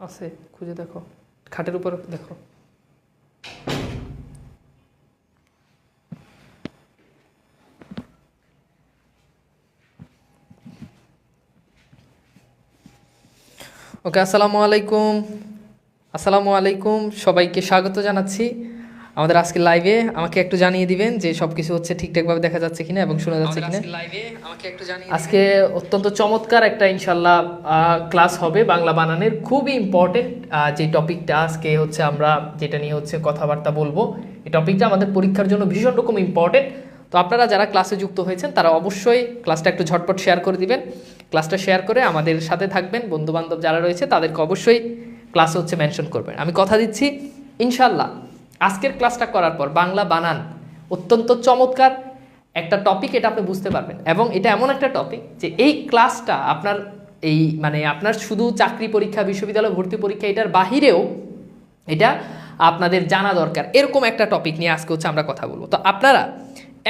আছে, খুঁজে দেখো, খাটের উপর দেখো। ওকে, আসসালামু আলাইকুম। আসসালামু আলাইকুম, সবাইকে স্বাগত জানাচ্ছি আমাদের আজকের লাইভে। আমাকে একটু জানিয়ে দিবেন যে সব কিছু হচ্ছে ঠিকঠাকভাবে দেখা যাচ্ছে কিনা এবং শোনা যাচ্ছে কিনা। আজকে অত্যন্ত চমৎকার একটা ইনশাল্লাহ ক্লাস হবে বাংলা বানানের, খুবই ইম্পর্টেন্ট যে টপিকটা আজকে হচ্ছে আমরা যেটা নিয়ে হচ্ছে কথাবার্তা বলবো। এই টপিকটা আমাদের পরীক্ষার জন্য ভীষণ রকম ইম্পর্টেন্ট। তো আপনারা যারা ক্লাসে যুক্ত হয়েছেন তারা অবশ্যই ক্লাসটা একটু ঝটপট শেয়ার করে দিবেন। ক্লাসটা শেয়ার করে আমাদের সাথে থাকবেন। বন্ধুবান্ধব যারা রয়েছে তাদেরকে অবশ্যই ক্লাসে হচ্ছে মেনশন করবেন। আমি কথা দিচ্ছি ইনশাল্লাহ আজকের ক্লাসটা করার পর বাংলা বানান অত্যন্ত চমৎকার একটা টপিক, এটা আপনি বুঝতে পারবেন। এবং এটা এমন একটা টপিক যে এই ক্লাসটা আপনার এই আপনার শুধু চাকরি পরীক্ষা, বিশ্ববিদ্যালয় ভর্তি পরীক্ষা এটার বাহিরেও এটা আপনাদের জানা দরকার, এরকম একটা টপিক নিয়ে আজকে হচ্ছে আমরা কথা বলবো। তো আপনারা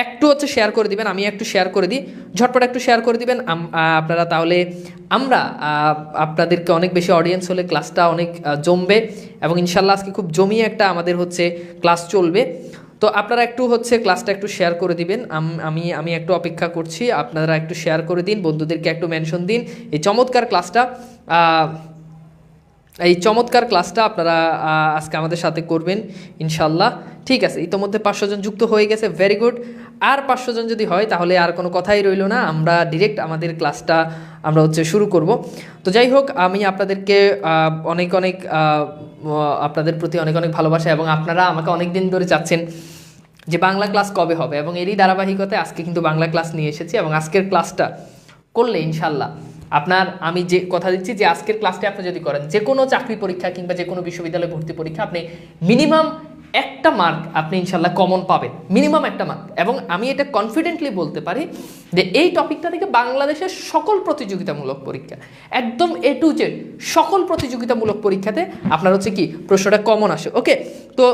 একটু হচ্ছে শেয়ার করে দিবেন, আমি একটু শেয়ার করে দিই, ঝটপট একটু শেয়ার করে দিবেন আপনারা, তাহলে আমরা আপনাদেরকে অনেক বেশি অডিয়েন্স হলে ক্লাসটা অনেক জমবে এবং ইনশাল্লাহ আজকে খুব জমিয়ে একটা আমাদের হচ্ছে ক্লাস চলবে। তো আপনারা একটু হচ্ছে ক্লাসটা একটু শেয়ার করে দিবেন। আমি একটু অপেক্ষা করছি, আপনারা একটু শেয়ার করে দিন, বন্ধুদেরকে একটু মেনশন দিন। এই চমৎকার ক্লাসটা আপনারা আজকে আমাদের সাথে করবেন ইনশাল্লাহ। ঠিক আছে, ইতোমধ্যে 500 জন যুক্ত হয়ে গেছে, ভেরি গুড। আর 500 জন যদি হয় তাহলে আর কোনো কথাই রইল না, আমরা ডিরেক্ট আমাদের ক্লাসটা আমরা হচ্ছে শুরু করব। তো যাই হোক, আমি আপনাদেরকে অনেক আপনাদের প্রতি অনেক ভালোবাসা, এবং আপনারা আমাকে অনেক দিন ধরে চাচ্ছেন যে বাংলা ক্লাস কবে হবে, এবং এরই ধারাবাহিকতায় আজকে কিন্তু বাংলা ক্লাস নিয়ে এসেছি। এবং আজকের ক্লাসটা করলে ইনশাল্লাহ আমি যে কথা দিচ্ছি যে আজকের ক্লাসটা আপনি যদি করেন, যে কোনো চাকরি পরীক্ষা কিংবা যে কোনো বিশ্ববিদ্যালয় ভর্তি পরীক্ষা আপনি মিনিমাম একটা মার্ক আপনি ইনশাল্লাহ কমন পাবেন, মিনিমাম একটা মার্ক। এবং আমি এটা কনফিডেন্টলি বলতে পারি যে এই টপিকটা থেকে বাংলাদেশের সকল প্রতিযোগিতামূলক পরীক্ষা, একদম A to Z সকল প্রতিযোগিতামূলক পরীক্ষাতে আপনার হচ্ছে কি প্রশ্নটা কমন আসে। ওকে, তো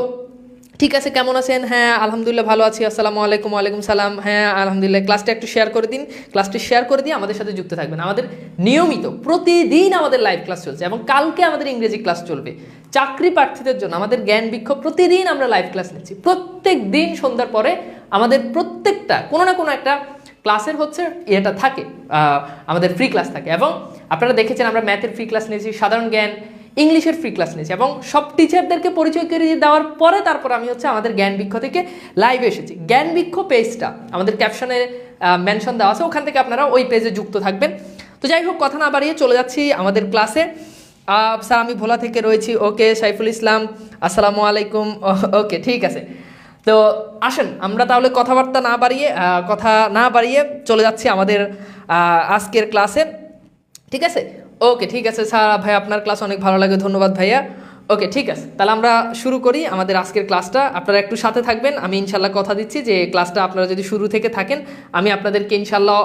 ঠিক আছে, কেমন আছেন? হ্যাঁ আলহামদুলিল্লাহ ভালো আছি। আসসালামু আলাইকুম। ওয়ালাইকুম সালাম। হ্যাঁ আলহামদুলিল্লাহ। ক্লাসটা একটু শেয়ার করে দিন, ক্লাসটি শেয়ার করে দিয়ে আমাদের সাথে যুক্ত থাকবেন। আমাদের নিয়মিত প্রতিদিন আমাদের লাইভ ক্লাস চলছে এবং কালকে আমাদের ইংরেজি ক্লাস চলবে। চাকরি প্রার্থীদের জন্য আমাদের জ্ঞান বিক্ষোভ, প্রতিদিন আমরা লাইভ ক্লাস নিচ্ছি। প্রত্যেক দিন সন্ধ্যার পরে আমাদের প্রত্যেকটা কোনো না কোনো একটা ক্লাসের হচ্ছে এটা থাকে, আমাদের ফ্রি ক্লাস থাকে। এবং আপনারা দেখেছেন আমরা ম্যাথের ফ্রি ক্লাস নিয়েছি, সাধারণ জ্ঞান, ইংলিশের ফ্রি ক্লাস নিয়েছি, এবং সব টিচারদেরকে পরিচয় করিয়ে দেওয়ার পরে তারপর আমি হচ্ছে আমাদের জ্ঞান বৃক্ষ থেকে লাইভে এসেছি। জ্ঞান বৃক্ষ পেজটা আমাদের ক্যাপশনে মেনশন দেওয়া আছে, ওখান থেকে আপনারা ওই পেজে যুক্ত থাকবেন। তো যাই হোক, কথা না বাড়িয়ে চলে যাচ্ছি আমাদের ক্লাসে। স্যার আমি ভোলা থেকে রয়েছি। ওকে, সাইফুল ইসলাম, আসসালামু আলাইকুম। ওকে, ঠিক আছে। তো আসেন আমরা তাহলে কথা না বাড়িয়ে চলে যাচ্ছি আমাদের আজকের ক্লাসে। ঠিক আছে, ওকে ঠিক আছে স্যার, ভাই আপনার ক্লাস অনেক ভালো লাগে, ধন্যবাদ ভাইয়া। ওকে ঠিক আছে, তাহলে আমরা শুরু করি আমাদের আজকের ক্লাসটা। আপনারা একটু সাথে থাকবেন, আমি ইনশাল্লাহ কথা দিচ্ছি যে ক্লাসটা আপনারা যদি শুরু থেকে থাকেন আমি আপনাদেরকে ইনশাল্লাহ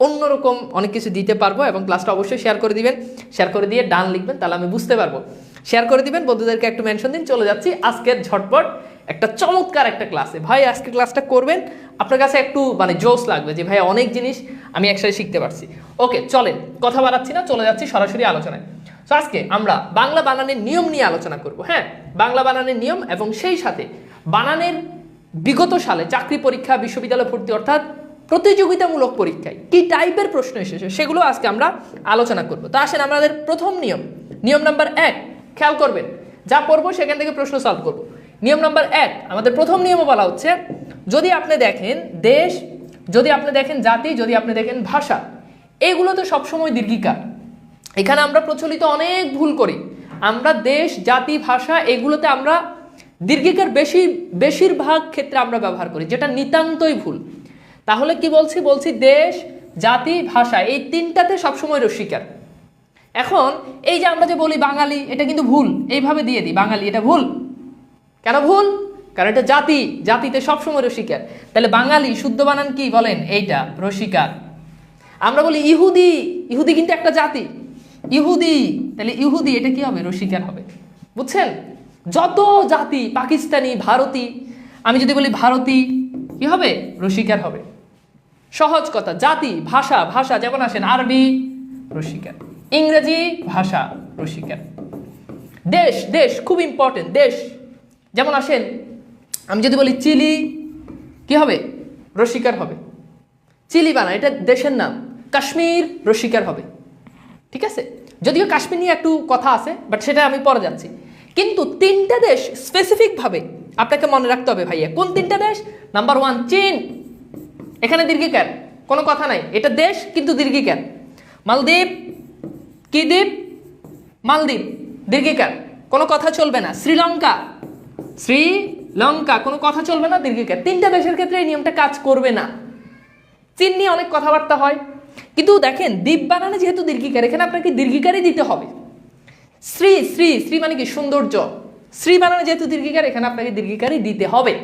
অন্যরকম অনেক কিছু দিতে পারবো। এবং ক্লাসটা অবশ্যই শেয়ার করে দিবেন, শেয়ার করে দিয়ে ডান লিখবেন, তাহলে আমি বুঝতে পারবো। শেয়ার করে দিবেন, বন্ধুদেরকে একটু মেনশন দিন। চলে যাচ্ছি আজকের ঝটপট একটা চমৎকার একটা ক্লাসে। ভাই আজকের ক্লাসটা করবেন, আপনার কাছে একটু জোশ লাগবে যে ভাই অনেক জিনিস আমি একসাথে শিখতে পারছি। ওকে চলেন, কথা বাড়াচ্ছি না, চলে যাচ্ছি সরাসরি আলোচনায়। তো আজকে আমরা বাংলা বানানের নিয়ম নিয়ে আলোচনা করব। হ্যাঁ, বাংলা বানানের নিয়ম এবং সেই সাথে বানানের বিগত সালে চাকরি পরীক্ষা, বিশ্ববিদ্যালয় ভর্তি অর্থাৎ প্রতিযোগিতামূলক পরীক্ষায় কি টাইপের প্রশ্ন এসেছে সেগুলো আজকে আমরা আলোচনা করব। তো আসেন আমাদের প্রথম নিয়ম নাম্বার 1, খেয়াল করবেন, যা পড়বো সেখান থেকে প্রশ্ন সলভ করব। নিয়ম নাম্বার 1, আমাদের প্রথম নিয়মে বলা হচ্ছে যদি আপনি দেখেন দেশ, যদি আপনি দেখেন জাতি, যদি আপনি দেখেন ভাষা, এগুলো তো সবসময় দীর্ঘিকার। এখানে আমরা প্রচলিত অনেক ভুল করি। আমরা দেশ, জাতি, ভাষা এগুলোতে আমরা দীর্ঘিকার বেশিরভাগ ক্ষেত্রে আমরা ব্যবহার করি, যেটা নিতান্তই ভুল। তাহলে কি বলছি দেশ, জাতি, ভাষা এই তিনটাতে সবসময় রসিকার। এখন এই যে আমরা যে বলি বাঙালি, এটা কিন্তু ভুল, এইভাবে দিয়ে দিই বাঙালি, এটা ভুল। কেন ভুল? কারণ এটা জাতিতে সবসময় রসিকার। তাহলে বাঙালি শুদ্ধ বানান কি বলেন? এইটা রসিকার। আমরা বলি ইহুদি কিন্তু একটা জাতি, ইহুদি, তাহলে ইহুদি এটা কি হবে? রসিকার হবে। বুঝছেন? যত জাতি, পাকিস্তানি, ভারতী, আমি যদি বলি ভারতী কি হবে? রসিকার হবে। সহজ কথা। জাতি, ভাষা যেমন আসেন আরবি, রসিকার। ইংরেজি ভাষা রসিকার। দেশ, দেশ খুব ইম্পর্টেন্ট, দেশ। যেমন আসেন, আমি যদি বলি চিলি, কি হবে? রসিকার হবে। চিলি বানা, এটা দেশের নাম। কাশ্মীর রসিকার হবে, ঠিক আছে? যদিও কাশ্মীর নিয়ে একটু কথা আছে, বাট সেটা আমি পরে যাচ্ছি। কিন্তু তিনটা দেশ স্পেসিফিকভাবে আপনাকে মনে রাখতে হবে ভাইয়া। কোন তিনটা দেশ? নাম্বার 1 চীন, এখানে দীর্ঘিকার, কোনো কথা নাই, এটা দেশ কিন্তু দীর্ঘিকার। মালদ্বীপ, কি দ্বীপ? মালদ্বীপ, দীর্ঘিকার, কোনো কথা চলবে না। শ্রীলঙ্কা, শ্রীলঙ্কা, কোনো কথা চলবে না, দীর্ঘিকার। তিনটা দেশের ক্ষেত্রে এই নিয়মটা কাজ করবে না। চীন নিয়ে অনেক কথাবার্তা হয়, কিন্তু দেখেন দ্বীপ বানানে যেহেতু দীর্ঘিকার, এখানে আপনাকে দীর্ঘিকারই দিতে হবে। শ্রী, শ্রী, শ্রী মানে কি? সৌন্দর্য। শ্রী বানানে যেহেতু দীর্ঘিকার, এখানে আপনাকে দীর্ঘিকারই দিতে হবে।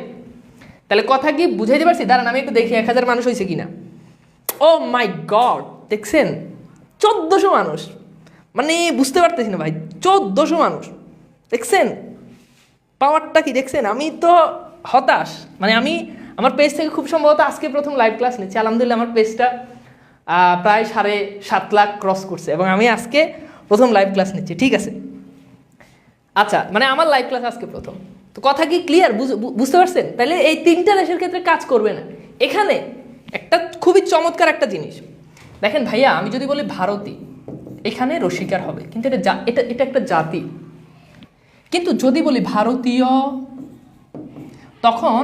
তাহলে কথা কি বুঝাইতে পারছি? দাঁড়ান আমি একটু দেখি 1000 মানুষ হয়েছে কিনা। ও মাই গড, দেখছেন 1400 মানুষ, মানে বুঝতে পারতেছি না ভাই, 1400 মানুষ দেখছেন, পাওয়ারটা কি দেখছেন? আমি তো হতাশ, মানে আমি আমার পেজ থেকে খুব সম্ভবত আজকে প্রথম লাইভ ক্লাস নিচ্ছি। আলহামদুলিল্লাহ আমার পেজটা প্রায় 7.5 লাখ ক্রস করছে এবং আমি আজকে প্রথম লাইভ ক্লাস নিচ্ছি, ঠিক আছে? আচ্ছা, মানে আমার লাইভ ক্লাস আজকে প্রথম। তো কথা কি ক্লিয়ার? বুঝতে পারছেন? তাহলে এই তিনটা দেশের ক্ষেত্রে কাজ করবে না। এখানে একটা খুবই চমৎকার একটা জিনিস দেখেন ভাইয়া, আমি যদি বলি ভারতী, এখানে রসিকার হবে, কিন্তু এটা একটা জাতি। কিন্তু যদি বলি ভারতীয়, তখন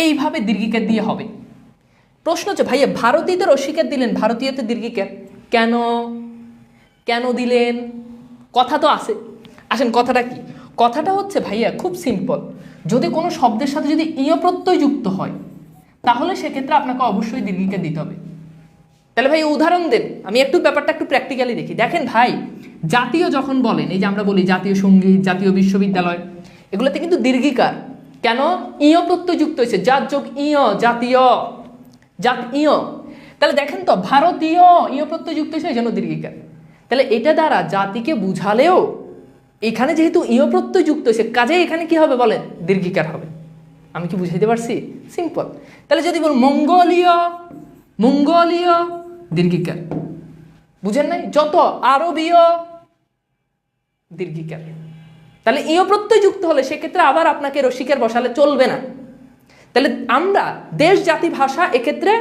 এইভাবে দীর্ঘিকার দিয়ে হবে। প্রশ্ন হচ্ছে ভাইয়া, ভারতীয়তে রসিকার দিলেন, ভারতীয়তে দীর্ঘিকার কেন? কেন দিলেন? কথা তো আছে। আসেন, কথাটা কি? কথাটা হচ্ছে ভাইয়া খুব সিম্পল। যদি কোনো শব্দের সাথে যদি ইয় প্রত্যয় যুক্ত হয়, তাহলে সেক্ষেত্রে আপনাকে অবশ্যই দীর্ঘিকার দিতে হবে। তাহলে ভাই উদাহরণ দেন, আমি একটু ব্যাপারটা একটু প্র্যাকটিক্যালি দেখি। দেখেন ভাই, জাতীয় যখন বলেন, এই যে আমরা বলি জাতীয় সঙ্গীত, জাতীয় বিশ্ববিদ্যালয়, এগুলোতে কিন্তু দীর্ঘিকার। কেন? ইয় প্রত্যয় যুক্ত হয়েছে, জাত যোগ ইয়, জাতীয়, জাত ইয়। তাহলে দেখেন তো, ভারতীয় ইয় প্রত্যয় যুক্ত হয়েছে, এই জন্য দীর্ঘিকার। তাহলে এটা দ্বারা জাতিকে বুঝালেও এখানে যেহেতু ইয় প্রত্যয় যুক্ত হয়েছে, কাজে এখানে কি হবে বলেন? দীর্ঘিকার হবে। আমি কি বুঝাইতে পারছি? সিম্পল। তাহলে যদি বল মঙ্গোলীয়, মঙ্গোলীয়, দীর্ঘিকার। বুঝেন নাই? যত আরবীয়, দীর্ঘিকার। তাহলে ইয় প্রত্যয় যুক্ত হলে সেক্ষেত্রে আবার আপনাকে রসিকার বসালে চলবে না। তাহলে আমরা দেশ, জাতি, ভাষা, এক্ষেত্রে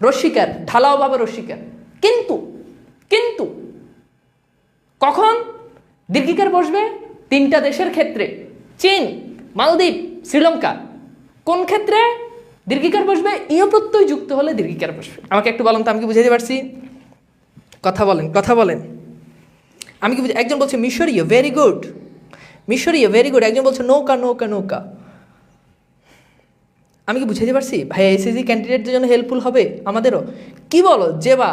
রসিকার, ঢালাওভাবে রসিকার। কিন্তু কিন্তু কখন দীর্ঘিকার বসবে? তিনটা দেশের ক্ষেত্রে, চীন, মালদ্বীপ, শ্রীলঙ্কা। কোন ক্ষেত্রে দীর্ঘিকার বসবে? ইয় প্রত্যয় যুক্ত হলে দীর্ঘিকার বসবে। আমাকে একটু বলেন তো, আমি কি বুঝাতে পারছি? কথা বলেন, কথা বলেন। আমি কি একজন বলছে মিশরীয়, ভেরি গুড, মিশরীয়, ভেরি গুড। একজন বলছে নৌকা, নৌকা, নৌকা। আমি কি বুঝাতে পারছি? ভাই এসএসসি ক্যান্ডিডেটদের জন্য হেল্পফুল হবে, আমাদেরও। কি বলো জেবা?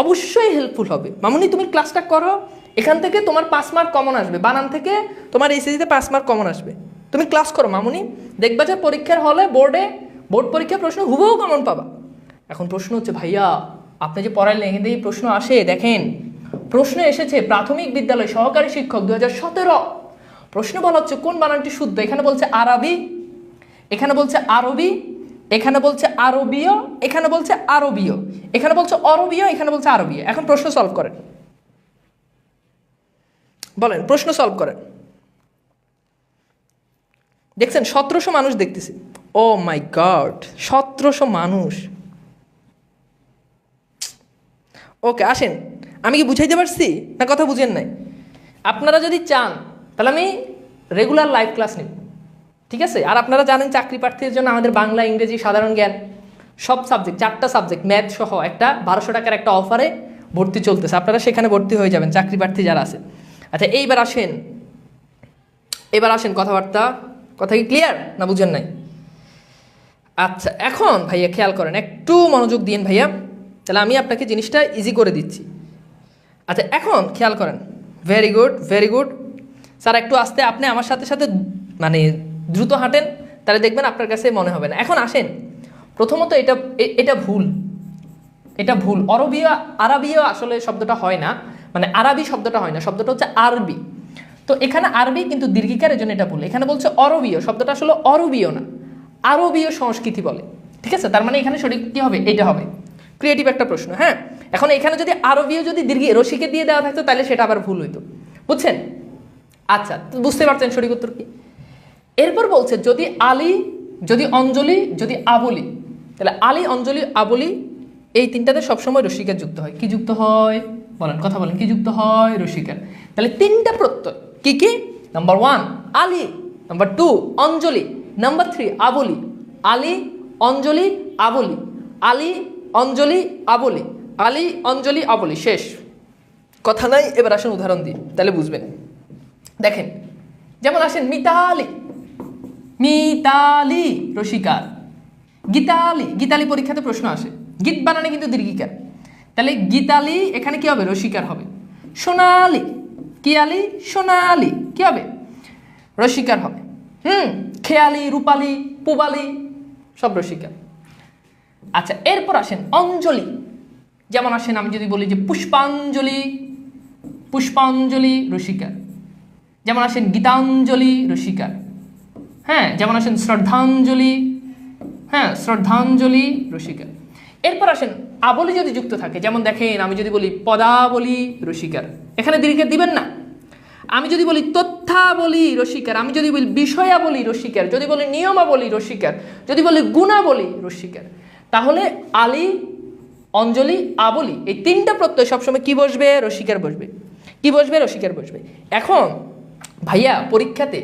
অবশ্যই হেল্পফুল হবে। মামুনি তুমি ক্লাসটা করো, এখান থেকে তোমার 5 মার্ক কমন আসবে, বানান থেকে তোমার এসএসসিতে 5 মার্ক কমন আসবে। তুমি ক্লাস করো মামুনি, দেখবা যে পরীক্ষার হলে বোর্ড পরীক্ষার প্রশ্ন হুবহু কমন পাবা। এখন প্রশ্ন হচ্ছে ভাইয়া, আপনি যে পড়াইলেন এখান থেকে প্রশ্ন আসে, দেখেন প্রশ্ন এসেছে প্রাথমিক বিদ্যালয় সহকারী শিক্ষক 2017। প্রশ্ন বলা হচ্ছে কোন বানানটি শুদ্ধ? এখানে বলছে আরবি, এখানে বলছে আরবি, এখানে বলছে আরবীয়, এখানে বলছে আরবীয়, এখানে বলছে অরবীয়, এখানে বলছে আরবীয়। এখন প্রশ্ন সলভ করেন, বলেন প্রশ্ন সলভ করেন। দেখছেন 1700 মানুষ দেখতেছি। ও মাই গড, 1700 মানুষ। ওকে, আসেন, আমি কি বুঝাইতে পারছি না কথা বুঝেন নাই? আপনারা যদি চান তাহলে আমি রেগুলার লাইভ ক্লাস নিব, ঠিক আছে? আর আপনারা জানেন চাকরি প্রার্থীদের জন্য আমাদের বাংলা, ইংরেজি, সাধারণ জ্ঞান সব সাবজেক্ট, 4টা সাবজেক্ট, ম্যাথ সহ একটা 1200 টাকার একটা অফারে ভর্তি চলতেছে। আপনারা সেখানে ভর্তি হয়ে যাবেন, চাকরি প্রার্থী যারা আছে। আচ্ছা, এইবার আসেন, এবার আসেন, কথাবার্তা, কথা কি ক্লিয়ার না বুঝেন নাই? আচ্ছা, এখন ভাইয়া খেয়াল করেন, একটু মনোযোগ দিন ভাইয়া, তাহলে আমি আপনাকে জিনিসটা ইজি করে দিচ্ছি। আচ্ছা, এখন খেয়াল করেন, very good, very good. Sir একটু আস্তে, আপনি আমার সাথে সাথে মানে দ্রুত হাঁটেন, তাহলে দেখবেন আপনার কাছে মনে হবে না। এখন আসেন, প্রথমত এটা ভুল, এটা ভুল। অরবীয়, আরবীয় আসলে শব্দটা হয় না, মানে আরবি শব্দটা হয় না, শব্দটা হচ্ছে আরবি। তো এখানে আরবি কিন্তু দীর্ঘিকারের জন্য এটা ভুল। এখানে বলছে অরবীয়, শব্দটা আসলে অরবীয় না, আরবীয় সংস্কৃতি বলে, ঠিক আছে? তার মানে এখানে সঠিক কী হবে? এটা হবে। ক্রিয়েটিভ একটা প্রশ্ন, হ্যাঁ। এখন এখানে যদি আরবিও যদি দীর্ঘি রসিকে দিয়ে দেওয়া থাকতো তাহলে সেটা আবার ভুল হইতো, বুঝছেন? আচ্ছা, বুঝতে পারছেন সঠিক উত্তর কি? এরপর বলছে যদি আলী, যদি অঞ্জলি, যদি আবলি, তাহলে আলী, অঞ্জলি, আবলি এই তিনটাতে সবসময় রসিকার যুক্ত হয়। কি যুক্ত হয় বলেন, কথা বলেন, কি যুক্ত হয়? রসিকার। তাহলে তিনটা প্রত্যয় কি কি? নাম্বার 1 আলী, নাম্বার 2 অঞ্জলি, নাম্বার 3 আবলি। আলী, অঞ্জলি, আবলি, আলী, অঞ্জলি, আবলি, আলী, অঞ্জলি, আবলি, শেষ, কথা নাই। এবার আসেন উদাহরণ দিই, তাহলে বুঝবেন। দেখেন, যেমন আসেন মিতালি, মিতালি রসিকার। গীতালি, গীতালি পরীক্ষাতে প্রশ্ন আসে, গীত বানানে কিন্তু দীর্ঘিকার, তাহলে গীতালি এখানে কি হবে? রসিকার হবে। সোনালি, কি আলি? সোনালি, কি হবে? রসিকার হবে। খেয়ালি, রূপালি, পুবালি সব রসিকার। আচ্ছা, এরপর আসেন অঞ্জলি। যেমন আসেন আমি যদি বলি যে পুষ্পাঞ্জলি, পুষ্পাঞ্জলি রসিকার। যেমন আসেন গীতাঞ্জলি রসিকার। হ্যাঁ, যেমন আসেন শ্রদ্ধাঞ্জলি, হ্যাঁ শ্রদ্ধাঞ্জলি রসিকার। এরপর আসেন আবলি যদি যুক্ত থাকে, যেমন দেখেন আমি যদি বলি পদাবলি রসিকার, এখানে দীর্ঘিকার দিবেন না। আমি যদি বলি তথ্যাবলি রসিকার, আমি যদি বলি বিষয়াবলি রসিকার, যদি বলি নিয়মাবলী রসিকার, যদি বলি গুণাবলী রসিকার, তাহলে আলী, অঞ্জলি, আবলি এই তিনটা প্রত্যয় সবসময় কি বসবে? রসিকার বসবে। কি বসবে? রসিকার বসবে। এখন ভাইয়া পরীক্ষাতে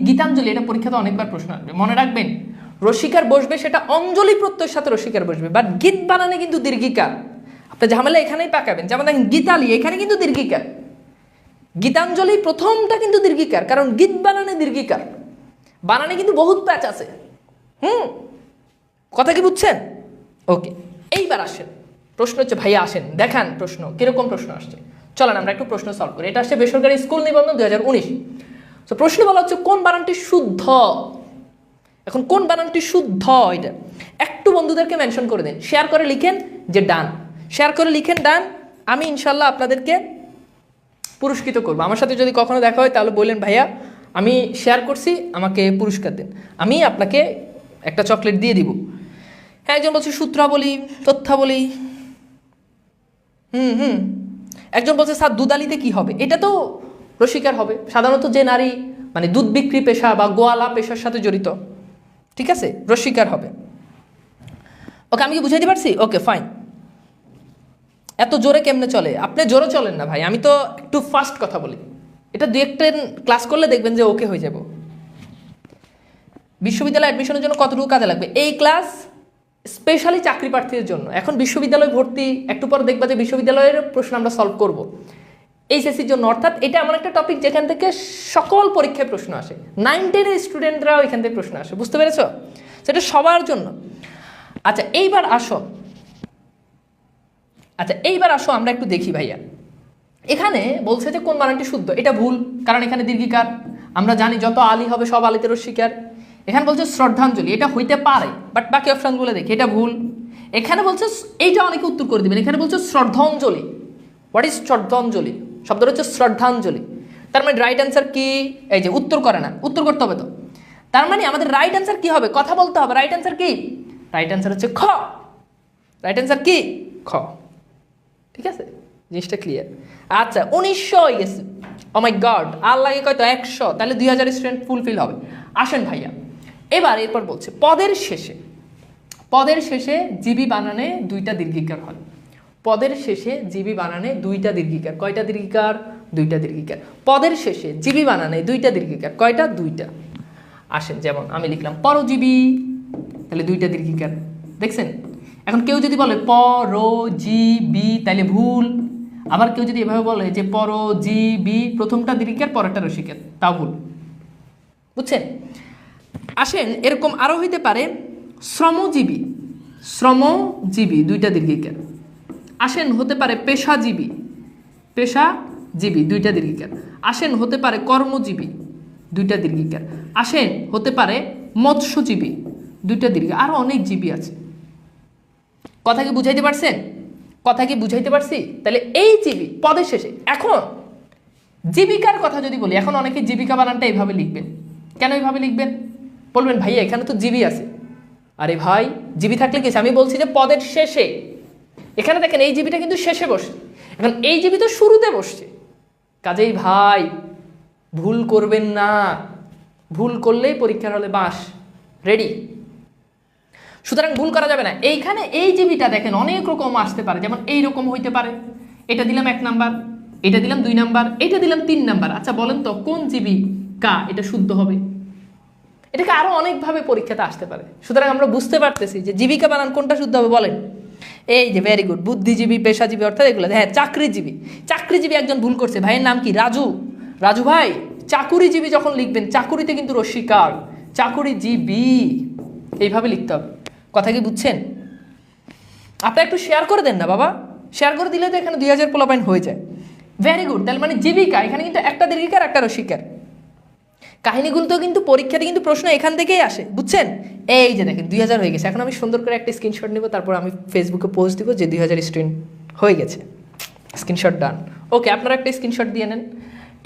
গীতাঞ্জলি, এটা পরীক্ষাতে অনেকবার প্রশ্ন আসবে, মনে রাখবেন রসিকার বসবে সেটা অঞ্জলি প্রত্যয়ের সাথে রসিকার বসবে, বাট গীত বানানে কিন্তু দীর্ঘিকার। আপনি ঝামেলা এখানেই পাকাবেন। যেমন দেখেন গীতালি, এখানে কিন্তু দীর্ঘিকার। গীতাঞ্জলি প্রথমটা কিন্তু দীর্ঘিকার, কারণ গীত বানানে দীর্ঘিকার। বানানে কিন্তু বহুত প্যাচ আছে। কথা কি বুঝছেন? ওকে, এইবার আসেন প্রশ্ন হচ্ছে, ভাইয়া আসেন দেখান প্রশ্ন কিরকম প্রশ্ন আসছে। চলেন আমরা একটু প্রশ্ন সলভ করি। এটা আসছে বেসরকারি স্কুল নিবন্ধন 2019। তো প্রশ্ন বলা হচ্ছে কোন বানানটি শুদ্ধ। এখন কোন বানানটি শুদ্ধ এটা একটু বন্ধুদেরকে মেনশন করে দিন, শেয়ার করে লিখেন যে ডান, শেয়ার করে লিখেন ডান। আমি ইনশাল্লাহ আপনাদেরকে পুরস্কৃত করবো। আমার সাথে যদি কখনো দেখা হয় তাহলে বললেন ভাইয়া আমি শেয়ার করছি, আমাকে পুরস্কার দেন, আমি আপনাকে একটা চকলেট দিয়ে দিব। হ্যাঁ, একজন বলছে সূত্রাবলী, তথ্যাবলী। একজন বলছে স্যার দুধালিতে কি হবে? এটা তো রসিকার হবে, সাধারণত যে নারী মানে দুধ বিক্রি পেশা বা গোয়ালা পেশার সাথে জড়িত, ঠিক আছে, রসিকার হবে। ওকে, আমি কি বুঝাইতে পারছি? Okay fine. এত জোরে কেমনে চলে? আপনি জোরে চলেন না ভাই, আমি তো একটু ফাস্ট কথা বলি। এটা 2-1 ক্লাস করলে দেখবেন যে ওকে হয়ে যাব। বিশ্ববিদ্যালয়ে অ্যাডমিশনের জন্য কতটুকু কাজে লাগবে এই ক্লাস? স্পেশালি চাকরি প্রার্থীদের জন্য। এখন বিশ্ববিদ্যালয় ভর্তি, একটু পর দেখবা যে বিশ্ববিদ্যালয়ের প্রশ্ন আমরা সলভ করব এইচএসসির জন্য। অর্থাৎ এটা এমন একটা টপিক যেখান থেকে সকল পরীক্ষায় প্রশ্ন আসে, 9-10 স্টুডেন্টরাও এখান থেকে প্রশ্ন আসে, বুঝতে পেরেছ? সেটা সবার জন্য। আচ্ছা এইবার আসো আমরা একটু দেখি ভাইয়া। এখানে বলছে যে কোন বানানটি শুদ্ধ, এটা ভুল, কারণ এখানে দীর্ঘিকার। আমরা জানি যত আলী হবে সব আলীতে রসিকার। এখানে বলছে শ্রদ্ধাঞ্জলি, এটা হইতে পারে, বাট বাকি অপশনগুলো দেখি এটা ভুল। এখানে বলছে, এইটা অনেকে উত্তর করে দিবেন, এখানে বলছে শ্রদ্ধাঞ্জলি। হোয়াট ইজ শ্রদ্ধাঞ্জলি? শব্দটা হচ্ছে শ্রদ্ধাঞ্জলি। তার মানে রাইট অ্যান্সার কি? এই যে উত্তর করে না, উত্তর করতে হবে তো। তার মানে আমাদের রাইট অ্যান্সার কি হবে? কথা বলতে হবে। রাইট অ্যান্সার কি? রাইট অ্যান্সার হচ্ছে খ। রাইট অ্যান্সার কি? খ। ঠিক আছে, জিনিসটা ক্লিয়ার। আচ্ছা 1900 হয়ে গেছে। ও মাই গড, আর লাগে কয়তো 100, তাহলে 2000 স্টুডেন্ট ফুলফিল হবে। আসেন ভাইয়া, এরপর বলছে পদের শেষে জিবি বানানে 2টা দীর্ঘিকার হয়। পদের শেষে জিবি বানানে 2টা দীর্ঘিকার। কয়টা দীর্ঘিকার? 2টা দীর্ঘিকার। পদের শেষে জিবি বানানে 2টা দীর্ঘিকার। কয়টা? 2টা। আসেন, যেমন আমি লিখলাম পরজীবী, তাহলে 2টা দীর্ঘিকার, দেখছেন? এখন কেউ যদি বলে পরজীবী তাহলে ভুল। আবার কেউ যদি এভাবে বলে যে পরজীবী, প্রথমটা দীর্ঘিকার পরেরটা রসিকার, তাও ভুল, বুঝছেন? আসেন এরকম আরো হইতে পারে শ্রমজীবী, 2টা দীর্ঘিকার। আসেন হতে পারে পেশাজীবী, 2টা দীর্ঘিকার। আসেন হতে পারে কর্মজীবী, 2টা দীর্ঘিকার। আসেন হতে পারে মৎস্যজীবী, 2টা দীর্ঘিকার। আরো অনেক জীবী আছে। কথা কি বুঝাইতে পারছেন? তাহলে এই জীবী পদের শেষে। এখন জীবিকার কথা যদি বলি, এখন অনেকে জীবিকা বানানটা এইভাবে লিখবেন। কেন এইভাবে লিখবেন? বলবেন ভাইয়া এখানে তো জীবী আছে। আরে ভাই, জীবী থাকলে কি? আমি বলছি যে পদের শেষে, এখানে দেখেন এই জিবিটা কিন্তু শেষে বসছে, এখন এই জিবি তো শুরুতে বসছে। কাজেই ভাই ভুল করবেন না, ভুল করলেই পরীক্ষার হলে বাস রেডি। সুতরাং ভুল করা যাবে না। এইখানে এই জিবিটা দেখেন অনেক রকম আসতে পারে, যেমন এই রকম হইতে পারে, এটা দিলাম 1 নাম্বার, এটা দিলাম 2 নাম্বার, এটা দিলাম 3 নাম্বার। আচ্ছা বলেন তো কোন জিবি কা এটা শুদ্ধ হবে? এটাকে আরো অনেকভাবে পরীক্ষাতে আসতে পারে। সুতরাং আমরা বুঝতে পারতেছি যে জীবিকা বানান কোনটা শুদ্ধ হবে বলেন। এই যে ভেরি গুড, বুদ্ধিজীবী, পেশাজীবী অর্থাৎ এগুলো। হ্যাঁ চাকরিজীবী, চাকরিজীবী একজন ভুল করছে, ভাইয়ের নাম কি? রাজু। রাজু ভাই চাকুরিজীবী যখন লিখবেন, চাকুরিতে কিন্তু রস্বীকার, চাকুরিজীবী এইভাবে লিখতে হবে। কথা কি বুঝছেন? আপনি একটু শেয়ার করে দেন না বাবা, শেয়ার করে দিলে তো এখানে 2000 পোলাপাইন হয়ে যায়। ভেরি গুড, তাহলে মানে জীবিকা এখানে কিন্তু একটা দীর্ঘিকার একটা রস্বীকার। কাহিনীগুলো তো কিন্তু পরীক্ষাতে কিন্তু প্রশ্ন এখান থেকেই আসে, বুঝছেন? এই যে দেখেন 2000 হয়ে গেছে। এখন আমি সুন্দর করে একটা স্ক্রিনশট নিব, তারপর আমি ফেসবুকে পোস্ট দিব যে 2000 স্টুডেন্ট হয়ে গেছে, স্ক্রিনশট ডান। ওকে, আপনারা একটা স্ক্রিনশট দিয়ে নেন।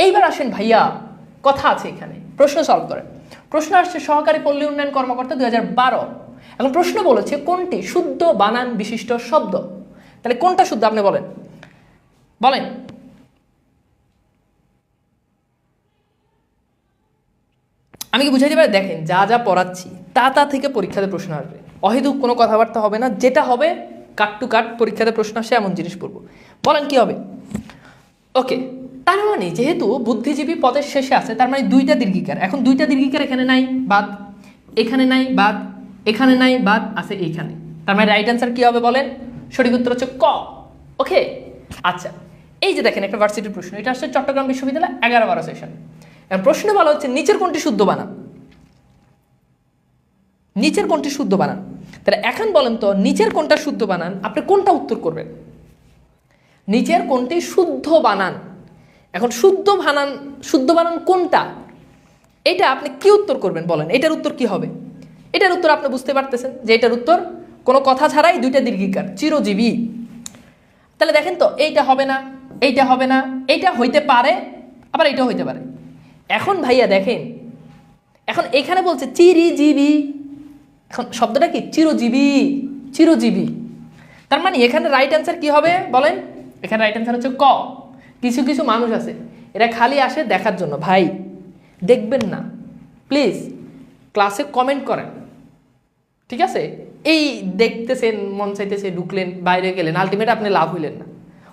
এইবার আসেন ভাইয়া, কথা আছে এখানে, প্রশ্ন সলভ করেন। প্রশ্ন আসছে সহকারী পল্লী উন্নয়ন কর্মকর্তা 2012। এখন প্রশ্ন বলেছে কোনটি শুদ্ধ বানান বিশিষ্ট শব্দ? তাহলে কোনটা শুদ্ধ আপনি বলেন, বলেন। আমি কি বুঝাই দিতে পারি? দেখেন যা যা পড়াচ্ছি তা থেকে পরীক্ষাতে প্রশ্ন আসবে, অহেতুক কোনো কথাবার্তা হবে না। যেটা হবে কাট টু কাট পরীক্ষাতে প্রশ্ন আসে এমন জিনিস পড়বো। বলেন কি হবে? ওকে, তার মানে যেহেতু বুদ্ধিজীবী পদের শেষে আছে, তার মানে 2টা দীর্ঘিকার। এখন 2টা দীর্ঘিকার এখানে নাই, বাদ, এখানে নাই, বাদ, এখানে নাই, বাদ, আছে এইখানে। তার মানে রাইট অ্যান্সার কি হবে বলেন? সঠিক উত্তর হচ্ছে ক। ওকে, আচ্ছা এই যে দেখেন একটা ভার্সিটির প্রশ্ন, এটা আসছে চট্টগ্রাম বিশ্ববিদ্যালয় 11-12 সেশন। প্রশ্নে বলা হচ্ছে নিচের কোনটি শুদ্ধ বানান, নিচের কোনটি শুদ্ধ বানান। তাহলে এখন বলেন তো নিচের কোনটা শুদ্ধ বানান, আপনি কোনটা উত্তর করবেন? নিচের কোনটি শুদ্ধ বানান। এখন শুদ্ধ বানান কোনটা, এটা আপনি কি উত্তর করবেন বলেন? এটার উত্তর কি হবে? এটার উত্তর আপনি বুঝতে পারতেছেন যে এটার উত্তর কোনো কথা ছাড়াই 2টা দীর্ঘিকার, চিরজীবী। তাহলে দেখেন তো এইটা হবে না, এইটা হবে না, এইটা হইতে পারে, আবার এইটা হইতে পারে। এখন ভাইয়া দেখেন, এখন এখানে বলছে চিরজীবী, এখন শব্দটা কি? চিরজীবী, চিরজীবী। তার মানে এখানে রাইট অ্যান্সার কি হবে বলেন? এখানে রাইট অ্যান্সার হচ্ছে ক। কিছু কিছু মানুষ আছে এরা খালি আসে দেখার জন্য, ভাই দেখবেন না প্লিজ, ক্লাসে কমেন্ট করেন, ঠিক আছে? এই দেখতেছেন, মন চাইতেছে, ঢুকলেন, বাইরে গেলেন, আলটিমেট আপনি লাভ হইলেন না।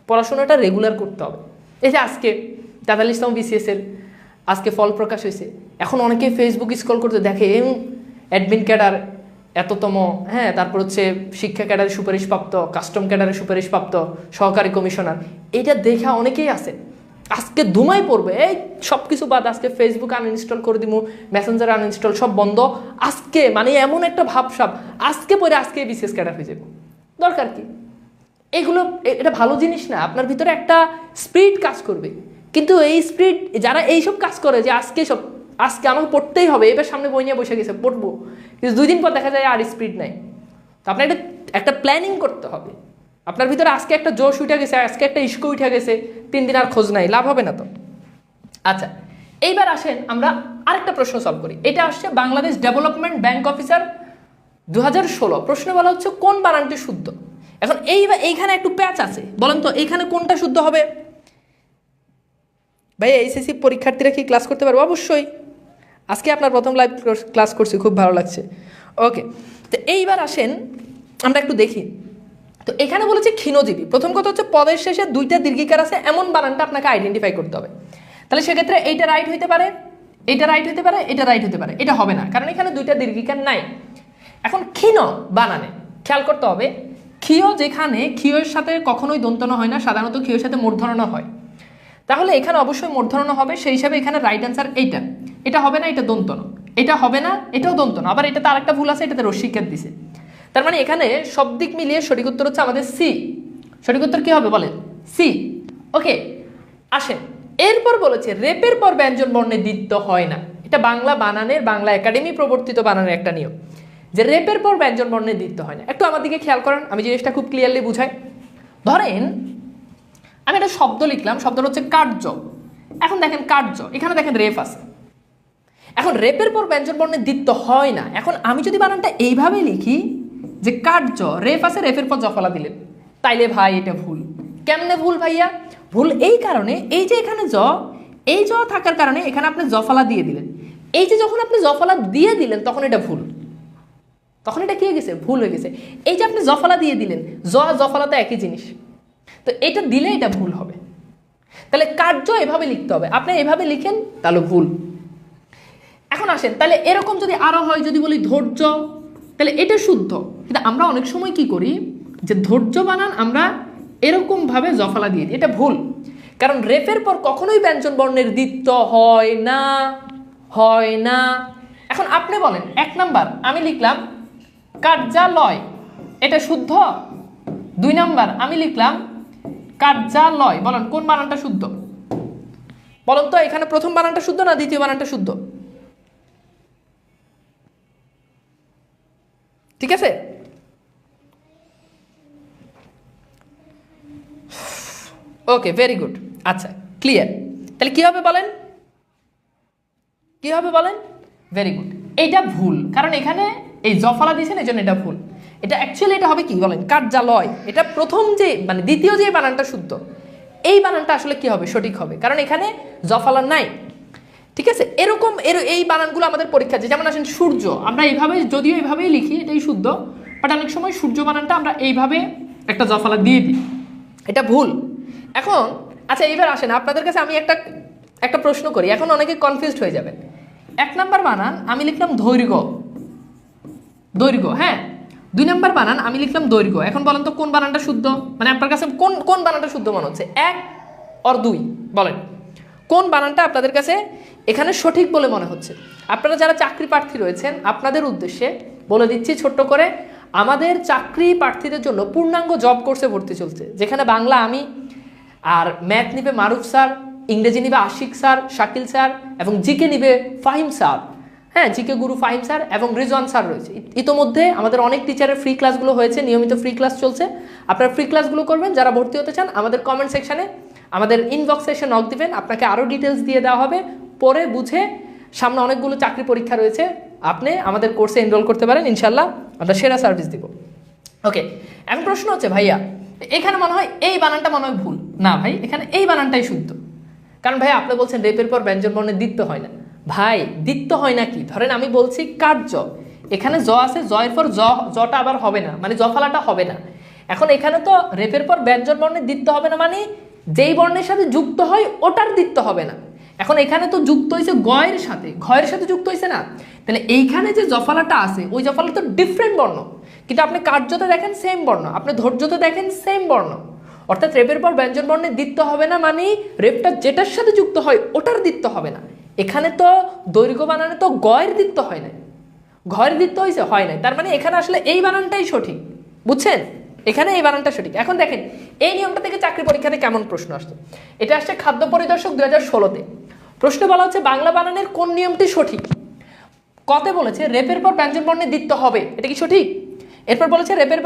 পড়াশোনাটা রেগুলার করতে হবে। এই যে আজকে 43তম BCS-এর আজকে ফল প্রকাশ হয়েছে, এখন অনেকে ফেসবুক স্ক্রল করতে দেখে অ্যাডমিন ক্যাডার এততম, হ্যাঁ, তারপর হচ্ছে শিক্ষা ক্যাডারের সুপারিশপ্রাপ্ত, কাস্টম ক্যাডারের সুপারিশপ্রাপ্ত, সহকারী কমিশনার, এটা দেখা অনেকেই আছে। আজকে ধুমাই পড়বে, এই সব কিছু বাদ, আজকে ফেসবুক আনইনস্টল করে দিব, মেসেঞ্জার আনইনস্টল, সব বন্ধ আজকে, মানে এমন একটা ভাবসাব, আজকে পরে আজকে BCS ক্যাডার হয়ে যাব। দরকার কি এগুলো? এটা ভালো জিনিস না। আপনার ভিতরে একটা স্পিরিট কাজ করবে, কিন্তু এই স্পিরিট যারা এইসব কাজ করে যে আজকে আমাকে পড়তেই হবে, এবার সামনে বই নিয়ে বসে গেছে, পড়বো, কিন্তু 2 দিন পর দেখা যায় আর স্পিরিট নাই। তো আপনার একটা প্ল্যানিং করতে হবে। আপনার ভিতরে আজকে একটা জোশ উঠে গেছে, আজকে একটা ইস্কো উঠে গেছে, 3 দিন আর খোঁজ নাই, লাভ হবে না তো। আচ্ছা এইবার আসেন আমরা আরেকটা প্রশ্ন সলভ করি। এটা আসছে বাংলাদেশ ডেভেলপমেন্ট ব্যাংক অফিসার 2016। প্রশ্ন বলা হচ্ছে কোন বানানটি শুদ্ধ। এখন এইখানে একটু প্যাচ আছে, বলেন তো এইখানে কোনটা শুদ্ধ হবে? ভাই SSC পরীক্ষার্থীরা কি ক্লাস করতে পারবো? অবশ্যই। আজকে আপনার প্রথম লাইভ ক্লাস করছি, খুব ভালো লাগছে। ওকে, তো এইবার আসেন আমরা একটু দেখি। তো এখানে বলেছে ক্ষীণজীবী। প্রথম কথা হচ্ছে পদের শেষে 2টা দীর্ঘিকার আছে, এমন বানানটা আপনাকে আইডেন্টিফাই করতে হবে। তাহলে সেক্ষেত্রে এইটা রাইট হইতে পারে, এটা রাইট হতে পারে, এটা রাইট হতে পারে, এটা হবে না, কারণ এখানে 2টা দীর্ঘিকার নাই। এখন ক্ষীণ বানানে খেয়াল করতে হবে, ক্ষীয় যেখানে ক্ষীয়ের সাথে কখনোই দন্তন হয় না, সাধারণত ক্ষীয়ের সাথে মূর্ধন্য হয়, তাহলে এখানে অবশ্যই মূর্ধন্য হবে। সেই হিসাবে এখানে রাইট অ্যান্সার এইটা। এটা হবে না, এটা দন্তন, এটা হবে না, এটাও দন্তন, আবার এটাতে আরেকটা ভুল আছে, এটাতে রস্বীকার দিছে। তার মানে এখানে সব দিক মিলিয়ে সঠিক উত্তর হচ্ছে আমাদের সি। সঠিক উত্তর কি হবে বলেন? সি। ওকে, আসেন এরপর বলেছে রেপের পর ব্যঞ্জন বর্ণে দ্বিত্ব হয় না। এটা বাংলা বানানের, বাংলা একাডেমি প্রবর্তিত বানানের একটা নিয়ম, যে রেপের পর ব্যঞ্জন বর্ণে দ্বিত্ব হয় না। একটু আমার দিকে খেয়াল করেন, আমি জিনিসটা খুব ক্লিয়ারলি বুঝাই। ধরেন আমি একটা শব্দ লিখলাম, শব্দটা হচ্ছে কার্য। এখন দেখেন কার্য, এখানে দেখেন রেফ আছে। এখন রেপের পর ব্যঞ্জন বর্ণের দ্বিত্ব হয় না। এখন আমি যদি বানানটা এইভাবে লিখি যে কার্য, রেফ আছে, রেফের পর জফলা দিলেন, তাইলে ভাই এটা ভুল। কেমনে ভুল ভাইয়া? ভুল এই কারণে, এই যে এখানে এই জ থাকার কারণে এখানে আপনি জফলা দিয়ে দিলেন। এই যে যখন আপনি জফলা দিয়ে দিলেন তখন এটা ভুল, তখন এটা কি হয়ে গেছে? ভুল হয়ে গেছে। এই যে আপনি জফলা দিয়ে দিলেন, জফলা তো একই জিনিস, তো এটা দিলে এটা ভুল হবে। তাহলে কার্য এভাবে লিখতে হবে, আপনি এভাবে লিখেন তাহলে ভুল। এখন আসেন, তাহলে এরকম যদি আরো হয়, যদি বলি ধৈর্য, তাহলে এটা শুদ্ধ। কিন্তু আমরা অনেক সময় কি করি, যে ধৈর্য বানান আমরা এরকম ভাবে জফলা দিয়ে দিই, এটা ভুল। কারণ রেফের পর কখনোই ব্যঞ্জন বর্ণের দ্বিত্ব হয় না, হয় না। এখন আপনি বলেন, 1 নাম্বার আমি লিখলাম কার্যালয়, এটা শুদ্ধ? 2 নাম্বার আমি লিখলাম কার্যালয়, বলেন কোন বানানটা শুদ্ধ? বলেন তো, এখানে প্রথম বানানটা শুদ্ধ না দ্বিতীয় বানানটা শুদ্ধ? ঠিক আছে, ওকে, ভেরি গুড। আচ্ছা, ক্লিয়ার। তাহলে কি হবে বলেন, কি হবে বলেন? Very good. এটা ভুল, কারণ এখানে এই জফলা দিয়েছেন, এই জন্য এটা ভুল। এটা অ্যাকচুয়ালি এটা হবে কি বলেন, কার্যালয়। এটা প্রথম যে মানে দ্বিতীয় যে বানানটা শুদ্ধ, এই বানানটা আসলে কি হবে, সঠিক হবে, কারণ এখানে জফলা নাই। ঠিক আছে, এরকম এই বানানগুলো আমাদের পরীক্ষা, যেমন আসেন সূর্য, আমরা এইভাবে যদিও এইভাবেই লিখি, এটাই শুদ্ধ, বাট অনেক সময় সূর্য বানানটা আমরা এইভাবে একটা জফলা দিয়ে দিই, এটা ভুল। এখন আচ্ছা, এইবার আসেন আপনাদের কাছে আমি একটা প্রশ্ন করি, এখন অনেকে কনফিউজড হয়ে যাবেন। 1 নাম্বার বানান আমি লিখলাম দৈর্ঘ্য, দৈর্ঘ্য, হ্যাঁ। 2 নাম্বার বানান আমি লিখলাম দৈর্ঘ্য। এখন বলেন তো কোন বানানটা শুদ্ধ, মানে আপনার কাছে কোন বানানটা শুদ্ধ মনে হচ্ছে, 1 আর 2? বলেন কোন বানানটা আপনাদের কাছে এখানে সঠিক বলে মনে হচ্ছে? আপনারা যারা চাকরি প্রার্থী রয়েছেন, আপনাদের উদ্দেশ্যে বলে দিচ্ছি ছোট্ট করে, আমাদের চাকরি প্রার্থীদের জন্য পূর্ণাঙ্গ জব কোর্সে ভর্তি চলছে, যেখানে বাংলা আমি, আর ম্যাথ নিবে মারুফ স্যার, ইংরেজি নিবে আশিক স্যার, শাকিল স্যার, এবং জিকে নিবে ফাহিম স্যার। হ্যাঁ, জিকে গুরু ফাহিম স্যার এবং রিজওয়ান স্যার রয়েছে। ইতোমধ্যে আমাদের অনেক টিচারের ফ্রি ক্লাসগুলো হয়েছে, নিয়মিত ফ্রি ক্লাস চলছে। আপনারা ফ্রি ক্লাসগুলো করবেন। যারা ভর্তি হতে চান আমাদের কমেন্ট সেকশানে, আমাদের ইনবক্সে এসে নক দিবেন, আপনাকে আরও ডিটেলস দিয়ে দেওয়া হবে। পরে বুঝে, সামনে অনেকগুলো চাকরি পরীক্ষা রয়েছে, আপনি আমাদের কোর্সে এনরোল করতে পারেন, ইনশাল্লাহ আমরা সেরা সার্ভিস দিব। ওকে, এখন প্রশ্ন হচ্ছে ভাইয়া এখানে মনে হয় এই বানানটা মনে হয় ভুল। না ভাই, এখানে এই বানানটাই শুদ্ধ। কারণ ভাই আপনি বলছেন রেপের পর ব্যঞ্জন বর্ণের দ্বিত্ব হয় না। ভাই দ্বিত্ব হয় না কি, ধরেন আমি বলছি কার্য, এখানে জ আছে, জয়ের পর জটা আবার হবে না, মানে জফলাটা হবে না। এখন এখানে তো রেপের পর ব্যঞ্জন বর্ণের দ্বিত্ব হবে না, মানে যেই বর্ণের সাথে যুক্ত হয় ওটার দ্বিত্ব হবে না। এখন এখানে তো যুক্ত হয়েছে গয়ের সাথে, ঘয়ের সাথে যুক্ত হয়েছে না, তাহলে এইখানে যে জফলাটা আছে ওই জফলা তো ডিফারেন্ট বর্ণ, কিন্তু আপনি কার্যতে দেখেন সেম বর্ণ, আপনি ধৈর্যতে দেখেন সেম বর্ণ। অর্থাৎ রেপের পর ব্যঞ্জন বর্ণের দ্বিত্ব হবে না, মানে রেপটা যেটার সাথে যুক্ত হয় ওটার দ্বিত্ব হবে না। এখানে তো দৈর্ঘ্য বানানে তো গয়ের দ্বিত্ব হয় না, ঘয়ের দ্বিত্ব হয়েছে, হয় নাই, তার মানে এখানে আসলে এই বানানটাই সঠিক। বুঝছেন, এখানে এই বানানটা সঠিক। এখন দেখেন এই নিয়মটা থেকে চাকরি পরীক্ষাতে কেমন প্রশ্ন আসছে। এটা আসছে খাদ্য পরিদর্শক 2016-তে। প্রশ্ন বলা হচ্ছে বাংলা বানানের কোন নিয়মটি সঠিক। কতে বলেছে রেপের পর ব্যঞ্জন বর্ণের দ্বিত্ব হবে, এটা কি সঠিক? এরপর বলেছে রেপের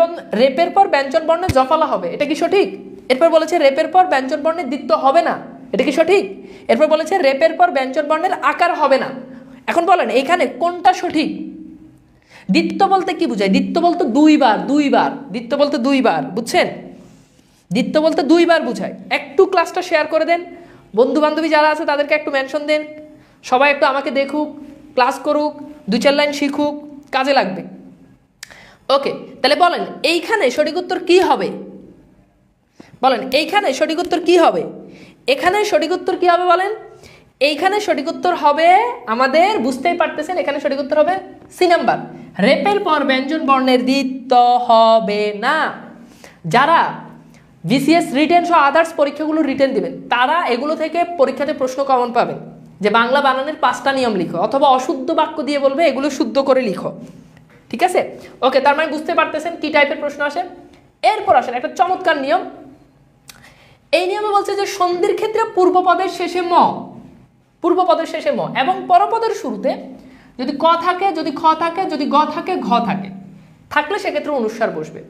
পর ব্যঞ্জন বর্ণের জফলা হবে, এটা কি সঠিক? এরপর বলেছে রেপের পর ব্যঞ্জন বর্ণের দ্বিত্ব হবে না, এটা কি সঠিক? এরপর বলেছে রেপের পর ব্যঞ্জন বর্ণের আকার হবে না। এখন বলেন এইখানে কোনটা সঠিক? দ্বিত্ব বলতে কি বুঝায়? দ্বিত্ব বলতে দুইবার, দ্বিত্ব বলতে দুইবার, বুঝছেন? দ্বিত্ব বলতে দুইবার বুঝায়। একটু ক্লাসটা শেয়ার করে দেন, বন্ধু বান্ধবী যারা আছে তাদেরকে একটু মেনশন দেন, সবাই একটু আমাকে দেখুক, ক্লাস করুক, 2-4 লাইন শিখুক, কাজে লাগবে। ওকে, তাহলে বলেন এইখানে সঠিক উত্তর কি হবে? বলেন এইখানে সঠিক উত্তর কি হবে? এখানে সঠিক উত্তর কি হবে বলেন? এইখানে সঠিক উত্তর হবে আমাদের, বুঝতেই পারতেছেন, এখানে সঠিক উত্তর হবে সি নাম্বার, রেপের পর ব্যঞ্জন বর্ণের দ্বিত্ব হবে না। যারা বিসিএস রিটেন সহ আদার্স পরীক্ষাগুলো রিটেন দিবেন তারা এগুলো থেকে পরীক্ষাতে প্রশ্ন কমন পাবেন, যে বাংলা বানানের 5টা নিয়ম লিখো, অথবা অশুদ্ধ বাক্য দিয়ে বলবে এগুলো শুদ্ধ করে লিখো। ঠিক আছে, ওকে, তার মানে বুঝতে পারতেছেন কি টাইপের প্রশ্ন আসে। এরপর আসেন একটা চমৎকার নিয়ম। এই নিয়মে বলছে যে সন্ধির ক্ষেত্রে পূর্বপদের শেষে ম, পূর্বপদের শেষে ম এবং পরপদের শুরুতে যদি ক থাকে, যদি খ থাকে, যদি গ থাকে, ঘ থাকে, থাকলে সেক্ষেত্রে অনুস্বার বসবে।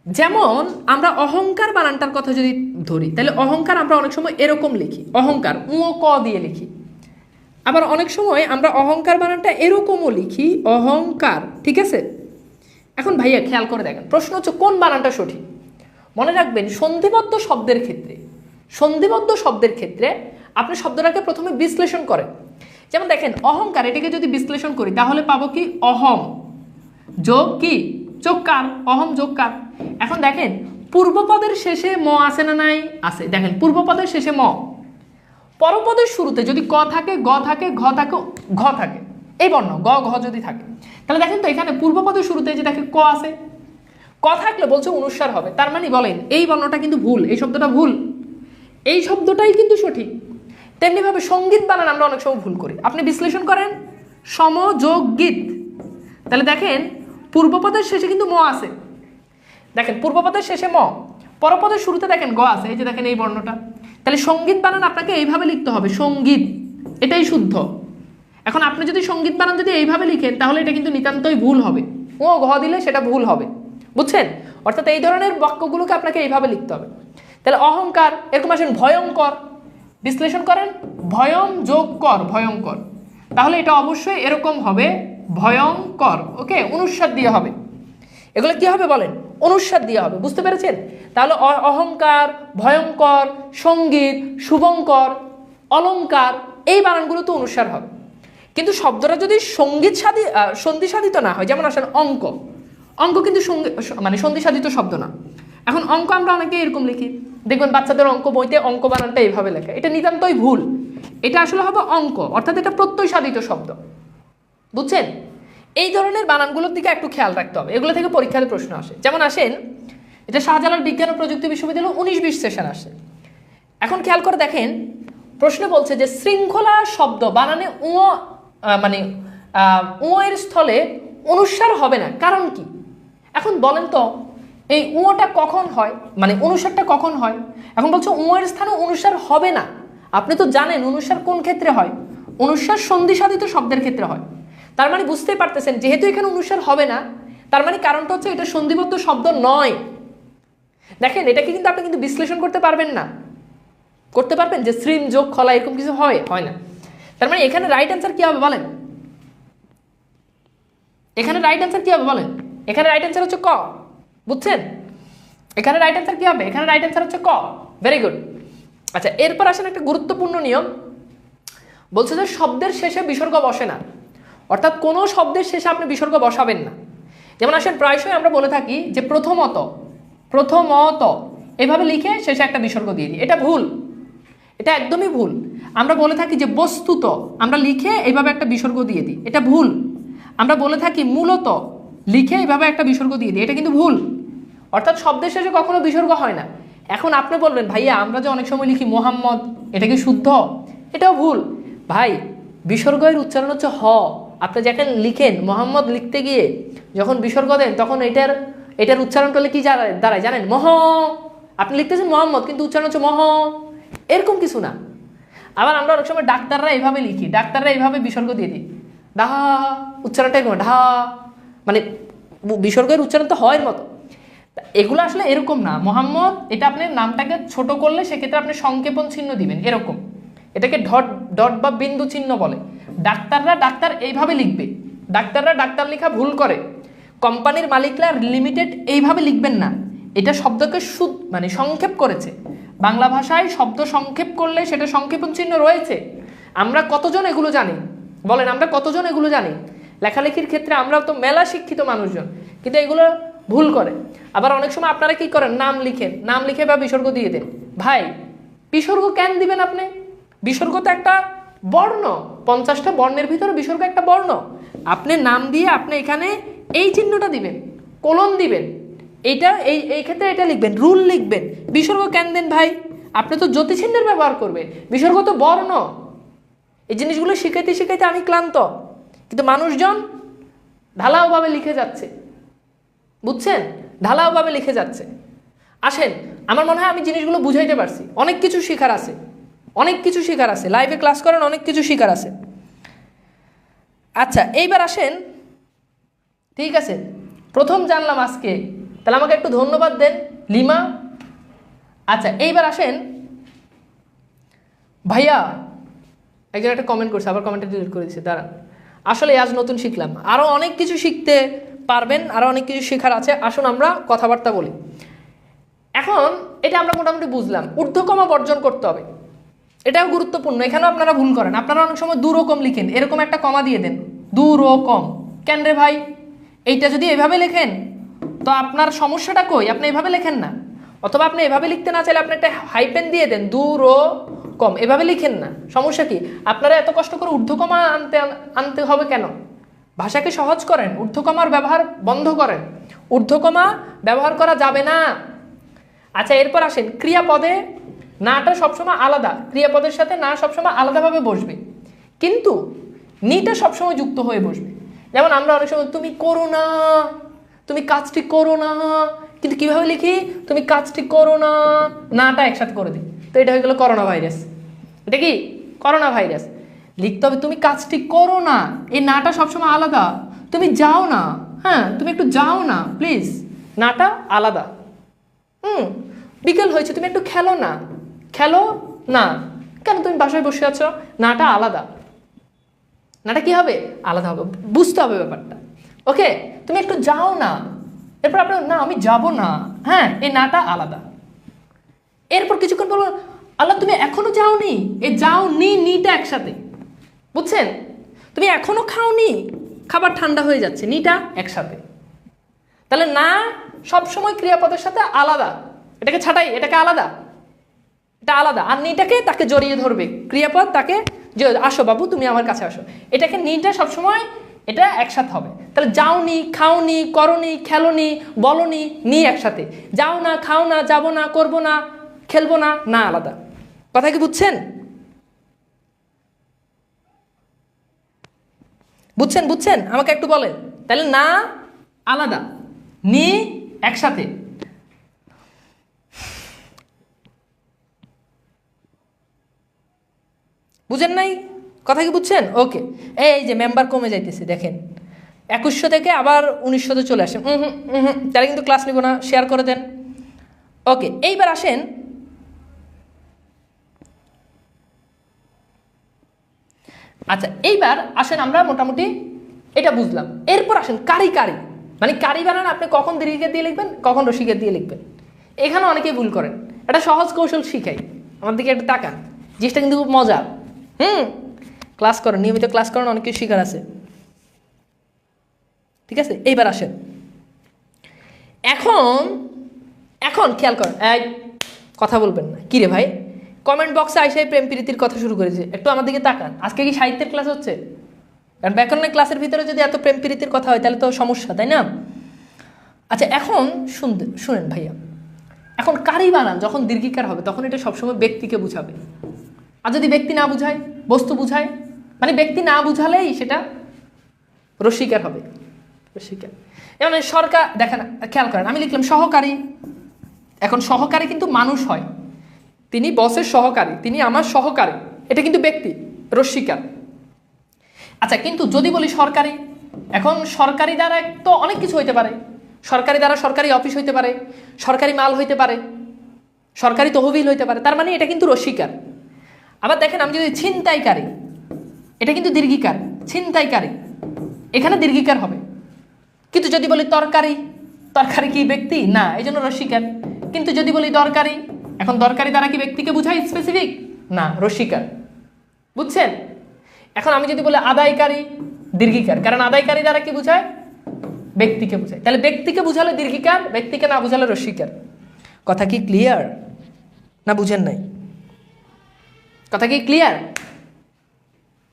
যেমন আমরা অহংকার বানানটার কথা যদি ধরি, তাহলে অহংকার আমরা অনেক সময় এরকম লিখি, অহংকার উ ক দিয়ে লিখি। আবার অনেক সময় আমরা অহংকার বানানটা এরকমও লিখি, অহংকার। ঠিক আছে, এখন ভাইয়া খেয়াল করে দেখেন, প্রশ্ন হচ্ছে কোন বানানটা সঠিক। মনে রাখবেন সন্ধিবদ্ধ শব্দের ক্ষেত্রে আপনি শব্দটাকে প্রথমে বিশ্লেষণ করেন। যেমন দেখেন অহংকার, এটাকে যদি বিশ্লেষণ করি তাহলে পাবো কি অহম যোগ কি যোগকার, অহম যোগকার। এখন দেখেন পূর্বপদের শেষে ম আছে না নাই? আছে। দেখেন পূর্বপদের শেষে ম, পরপদের শুরুতে যদি ক থাকে, গ থাকে, ঘ থাকে, ঘ থাকে, এই বর্ণ গ ঘ যদি থাকে, তাহলে দেখেন তো এখানে পূর্বপদের শুরুতে যে দেখে ক আছে, ক থাকলে বলছে অনুস্বার হবে। তার মানে বলেন এই বর্ণটা কিন্তু ভুল, এই শব্দটা ভুল, এই শব্দটাই কিন্তু সঠিক। তেমনিভাবে সঙ্গীত বানান আমরা অনেক সময় ভুল করি। আপনি বিশ্লেষণ করেন সম যোগ গীত, তাহলে দেখেন পূর্বপদের শেষে কিন্তু ম আছে, দেখেন পূর্বপদের শেষে ম, পরপদের শুরুতে দেখেন গ আছে, এই যে দেখেন এই বর্ণটা। তাহলে সঙ্গীত বানান আপনাকে এইভাবে লিখতে হবে, সঙ্গীত, এটাই শুদ্ধ। এখন আপনি যদি সঙ্গীত বানান যদি এইভাবে লিখেন তাহলে এটা কিন্তু নিতান্তই ভুল হবে, ও ঘ দিলে সেটা ভুল হবে, বুঝছেন? অর্থাৎ এই ধরনের বাক্যগুলোকে আপনাকে এইভাবে লিখতে হবে। তাহলে অহংকার, এরকম আসেন ভয়ঙ্কর, বিশ্লেষণ করেন ভয়ং যোগ কর, ভয়ঙ্কর, তাহলে এটা অবশ্যই এরকম হবে ভয়ঙ্কর। ওকে, অনুস্বার দিয়ে হবে, এগুলো কি হবে বলেন? অনুস্বার দিয়ে হবে, বুঝতে পেরেছেন? তাহলে অহংকার, ভয়ঙ্কর, সঙ্গীত, শুভঙ্কর, অলঙ্কার, এই বানানগুলো তো অনুস্বার হবে। কিন্তু শব্দটা যদি সন্ধি সাধিত না হয়, যেমন আসেন অঙ্ক, অঙ্ক কিন্তু মানে সন্ধি সাধিত শব্দ না। এখন অঙ্ক আমরা অনেকে এরকম লিখি, দেখবেন বাচ্চাদের অঙ্ক বইতে অঙ্ক বানানটা এইভাবে লেখা, এটা নিতান্তই ভুল। এটা আসলে হবে অঙ্ক, অর্থাৎ এটা প্রত্যয় সাধিত শব্দ, বুঝছেন? এই ধরনের বানানগুলোর দিকে একটু খেয়াল রাখতে হবে, এগুলো থেকে পরীক্ষার প্রশ্ন আসে। যেমন আসেন এটা শাহজালাল বিজ্ঞান ও প্রযুক্তি বিশ্ববিদ্যালয় 19-20 সেশন আসে। এখন খেয়াল করে দেখেন প্রশ্ন বলছে যে শৃঙ্খলা শব্দ বানানে মানে এর স্থলে অনুস্বার হবে না, কারণ কি? এখন বলেন তো এই টা কখন হয়, মানে অনুস্বারটা কখন হয়? এখন বলছে এর স্থানে অনুস্বার হবে না। আপনি তো জানেন অনুস্বার কোন ক্ষেত্রে হয়, অনুস্বার সন্ধি সাধিত শব্দের ক্ষেত্রে হয়। তার মানে বুঝতেই পারতেছেন যেহেতু এখানে অনুস্বার হবে না, তার মানে কারণটা হচ্ছে এটা সন্ধিবদ্ধ শব্দ নয়। দেখেন এটাকে কিন্তু আপনি কিন্তু বিশ্লেষণ করতে পারবেন না, করতে পারবেন যে শ্রীম যোগ খলা এরকম কিছু হয় না। তার মানে এখানে রাইট অ্যান্সার কি হবে বলেন? এখানে রাইট অ্যান্সার কি হবে বলেন? এখানে রাইট অ্যান্সার হচ্ছে ক, বুঝছেন? এখানে রাইট অ্যান্সার কি হবে? এখানে রাইট অ্যান্সার হচ্ছে ক। Very good. আচ্ছা, এরপর আসেন একটা গুরুত্বপূর্ণ নিয়ম, বলছে যে শব্দের শেষে বিসর্গ বসে না, অর্থাৎ কোনো শব্দের শেষে আপনি বিসর্গ বসাবেন না। যেমন আসেন প্রায়শই আমরা বলে থাকি যে প্রথমত এভাবে লিখে শেষে একটা বিসর্গ দিয়ে দিই, এটা ভুল, এটা একদমই ভুল। আমরা বলে থাকি যে বস্তুত, আমরা লিখে এইভাবে একটা বিসর্গ দিয়ে দিই, এটা ভুল। আমরা বলে থাকি মূলত, লিখে এইভাবে একটা বিসর্গ দিয়ে দিই, এটা কিন্তু ভুল। অর্থাৎ শব্দের শেষে কখনো বিসর্গ হয় না। এখন আপনি বলবেন ভাইয়া আমরা যে অনেক সময় লিখি মোহাম্মদ, এটা কি শুদ্ধ? এটাও ভুল ভাই, বিসর্গের উচ্চারণ হচ্ছে হ। আপনি যখন লিখেন মোহাম্মদ লিখতে গিয়ে যখন বিসর্গ দেন তখন এটার উচ্চারণ করলে কি দাঁড়ায় জানেন? মহ। আপনি লিখতেছেন মোহাম্মদ কিন্তু উচ্চারণ হচ্ছে মহ, এরকম কিছু না। আবার আমরা অনেক সময় ডাক্তাররা এইভাবে লিখি, ডাক্তাররা এইভাবে বিসর্গ দিয়ে দিই, ডাহা, উচ্চারণটা এরকম ঢা, মানে বিসর্গের উচ্চারণ তো হয় মতো। এগুলো আসলে এরকম না। মোহাম্মদ এটা আপনি নামটাকে ছোট করলে সেক্ষেত্রে আপনি সংক্ষেপণ চিহ্ন দিবেন, এরকম, এটাকে ডট বা বিন্দু চিহ্ন বলে। ডাক্তাররা ডাক্তার এইভাবে লিখবে, ডাক্তাররা ডাক্তার লেখা ভুল করে। কোম্পানির মালিকরা লিমিটেড এইভাবে লিখবেন না, এটা শব্দকে মানে সংক্ষেপ করেছে। বাংলা ভাষায় শব্দ সংক্ষেপ করলে সেটা সংক্ষেপণ চিহ্ন রয়েছে। আমরা কতজন এগুলো জানি বলেন? আমরা কতজন এগুলো জানি? লেখালেখির ক্ষেত্রে আমরা তো মেলা শিক্ষিত মানুষজন, কিন্তু এগুলো ভুল করে। আবার অনেক সময় আপনারা কি করেন, নাম লিখে বা বিসর্গ দিয়ে দেন। ভাই বিসর্গ কেন দিবেন আপনি? বিসর্গ তো একটা বর্ণ, 50টা বর্ণের ভিতরে বিসর্গ একটা বর্ণ। আপনি নাম দিয়ে আপনি এখানে এই চিহ্নটা দিবেন, কোলন দিবেন, এইটা এই ক্ষেত্রে এটা লিখবেন, রুল লিখবেন। বিসর্গ কেন দেন ভাই? আপনি তো জ্যোতি চিহ্নের ব্যবহার করবে, বিসর্গ তো বর্ণ। এই জিনিসগুলো শিখাইতে আমি ক্লান্ত, কিন্তু মানুষজন ঢালাওভাবে লিখে যাচ্ছে, বুঝছেন? ঢালাওভাবে লিখে যাচ্ছে। আসেন, আমার মনে হয় আমি জিনিসগুলো বুঝাইতে পারছি। অনেক কিছু শেখার আছে, লাইভে ক্লাস করেন, অনেক কিছু শেখার আছে। আচ্ছা, এইবার আসেন, ঠিক আছে, প্রথম জানলাম আজকে, তাহলে আমাকে একটু ধন্যবাদ দেন লিমা। আচ্ছা, এইবার আসেন ভাইয়া, একজন একটা কমেন্ট করছে, আবার কমেন্টটা ডিলিট করে দিচ্ছে, দাঁড়ান। আসলে আজ নতুন শিখলাম, আরও অনেক কিছু শিখতে পারবেন, আরও অনেক কিছু শেখার আছে। আসুন আমরা কথাবার্তা বলি। এখন এটা আমরা মোটামুটি বুঝলাম, ঊর্ধ্বকমা বর্জন করতে হবে, এটাও গুরুত্বপূর্ণ। এখানেও আপনারা ভুল করেন, আপনারা অনেক সময় দুরকম লিখেন, এরকম একটা কমা দিয়ে দেন, দুরকম। কেন রে ভাই, এইটা যদি এভাবে লেখেন তো আপনার সমস্যাটা কই? আপনি এভাবে লেখেন না, অথবা আপনি এভাবে লিখতে না চাইলে আপনি একটা হাইপেন দিয়ে দেন, দুরকম, এভাবে লিখেন না। সমস্যা কি? আপনারা এত কষ্ট করে ঊর্ধ্বকমা আনতে হবে কেন? ভাষাকে সহজ করেন, ঊর্ধ্বকমার ব্যবহার বন্ধ করেন, ঊর্ধ্বকমা ব্যবহার করা যাবে না। আচ্ছা, এরপর আসেন ক্রিয়াপদে নাটা সবসময় আলাদা, ক্রিয়াপদের সাথে না সবসময় আলাদাভাবে বসবে, কিন্তু নিটা সবসময় যুক্ত হয়ে বসবে। যেমন আমরা অনেক সময় তুমি করো না, তুমি কাজটি করো না, কিন্তু কিভাবে লিখি? তুমি কাজটি করো না, নাটা একসাথে করে দিই, তো এটা হয়ে গেল করোনা ভাইরাস। এটা কি? Corona virus. লিখতে হবে তুমি কাজটি করো না, এই নাটা সবসময় আলাদা। তুমি যাও না, হ্যাঁ তুমি একটু যাও না প্লিজ, নাটা আলাদা। বিকেল হয়েছে, তুমি একটু খেলো না, খেলো না, কেন তুমি বাসায় বসে আছো, নাটা আলাদা। নাটা কি হবে? আলাদা হবে, বুঝতে হবে ব্যাপারটা। ওকে, তুমি একটু যাও না, এরপর আপনার না আমি যাব না, হ্যাঁ এই নাটা আলাদা। এরপর কিছুক্ষণ বলবো আল্লাহ তুমি এখনো যাওনি, এই যাও নি নিটা একসাথে, বুঝছেন? তুমি এখনো খাওনি, খাবার ঠান্ডা হয়ে যাচ্ছে, নিটা একসাথে। তাহলে না সবসময় ক্রিয়াপদের সাথে আলাদা, এটাকে ছাটাই, এটাকে আলাদা, এটা আলাদা। আর নিটাকে তাকে জড়িয়ে ধরবে, ক্রিয়াপদ তাকে যে আসো বাবু তুমি আমার কাছে আসো, এটাকে নিটা সবসময় এটা একসাথে হবে। তাহলে যাওনি, খাওনি, করনি, খেলোনি, বলনি, নি একসাথে। যাও না, খাও না, যাবো না, করবো না, খেলবো না, না আলাদা। কথা কি বুঝছেন? বুঝছেন? বুঝছেন? আমাকে একটু বলেন। তাহলে না আলাদা, নি একসাথে। বুঝেন নাই? কথা কি বুঝছেন? ওকে, এই যে মেম্বার কমে যাইতেছে দেখেন, 2100 থেকে আবার 1900-তে চলে আসেন। তাহলে কিন্তু ক্লাস নিব না, শেয়ার করে দেন। ওকে, এইবার আসেন আচ্ছা এইবার আসেন আমরা মোটামুটি এটা বুঝলাম। এরপর আসেন কারি, কারি মানে কারি বানান আপনি কখন দীর্ঘিকার দিয়ে লিখবেন, কখন রসিকার দিয়ে লিখবেন। এখানে অনেকেই ভুল করেন, একটা সহজ কৌশল শিখাই, আমার দিকে একটা তাকান, জিনিসটা কিন্তু খুব মজা। ক্লাস করেন, নিয়মিত ক্লাস করেন, অনেক কিছু শিখার আছে, ঠিক আছে? এইবার আসেন, এখন এখন খেয়াল করেন, এই কথা বলবেন না। কিরে ভাই, কমেন্ট বক্সে আইসাই প্রেম প্রীতির কথা শুরু করেছে, একটু আমার দিকে তাকান। আজকে কি সাহিত্যের ক্লাস হচ্ছে? কারণ ব্যাকরণের ক্লাসের ভিতরে যদি এত প্রেম প্রীতির কথা হয় তাহলে তো সমস্যা, তাই না? আচ্ছা এখন শুনেন ভাইয়া, এখন কারি বানান যখন দীর্ঘিকার হবে তখন এটা সবসময় ব্যক্তিকে বুঝাবে। আর যদি ব্যক্তি না বুঝায়, বস্তু বুঝায়, মানে ব্যক্তি না বুঝালেই সেটা রসিকার হবে, রসিকার। যেমন সরকার, দেখেন খেয়াল করেন, আমি লিখলাম সহকারী। এখন সহকারী কিন্তু মানুষ হয়, তিনি বসের সহকারী, তিনি আমার সহকারী, এটা কিন্তু ব্যক্তি, রসিকার। আচ্ছা কিন্তু যদি বলি সরকারি, এখন সরকারি দ্বারা তো অনেক কিছু হইতে পারে, সরকারি দ্বারা সরকারি অফিস হইতে পারে, সরকারি মাল হইতে পারে, সরকারি তহবিল হইতে পারে, তার মানে এটা কিন্তু রসিকার। আবার দেখেন আমি যদি ছিনতাইকারী, এটা কিন্তু দীর্ঘিকার, ছিনতাইকারী, এখানে দীর্ঘিকার হবে। কিন্তু যদি বলি তরকারি, তরকারি কি ব্যক্তি? না, এই জন্য রসিকার। কিন্তু যদি বলি দরকারি, এখন দরকারি দ্বারা কি ব্যক্তিকে বুঝায় স্পেসিফিক? না, রসিকার। বুঝছেন? এখন আমি যদি বলি আদায়কারী, দীর্ঘিকার, কারণ আদায়কারী দ্বারা কি বুঝায়? ব্যক্তিকে বুঝায়। তাহলে ব্যক্তিকে বুঝালে দীর্ঘিকার, ব্যক্তিকে না বুঝালে রসিকার। কথা কি ক্লিয়ার না বুঝেন নাই? কথা কি ক্লিয়ার?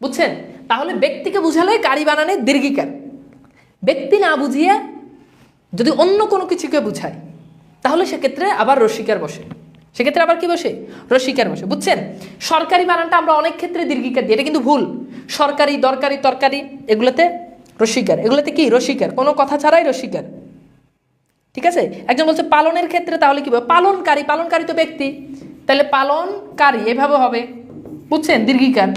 বুঝছেন? তাহলে ব্যক্তিকে বুঝালে কারি বানানে দীর্ঘিকার, ব্যক্তি না বুঝিয়ে যদি অন্য কোনো কিছুকে বুঝায় তাহলে সেক্ষেত্রে আবার রসিকার বসে, সেক্ষেত্রে আবার কি বসে? রসিকার বসে। বুঝছেন? সরকারি বানানটা আমরা অনেক ক্ষেত্রে দীর্ঘিকার দিই, এটা কিন্তু ভুল। সরকারি, দরকারি, তরকারি এগুলোতে রসিকার, এগুলোতে কি রসিকার, কোনো কথা ছাড়াই রসিকার, ঠিক আছে? একজন বলছে পালনের ক্ষেত্রে, তাহলে কি পালনকারী, পালনকারী তো ব্যক্তি, তাহলে পালনকারী এভাবে হবে। বুঝছেন? দীর্ঘিকার।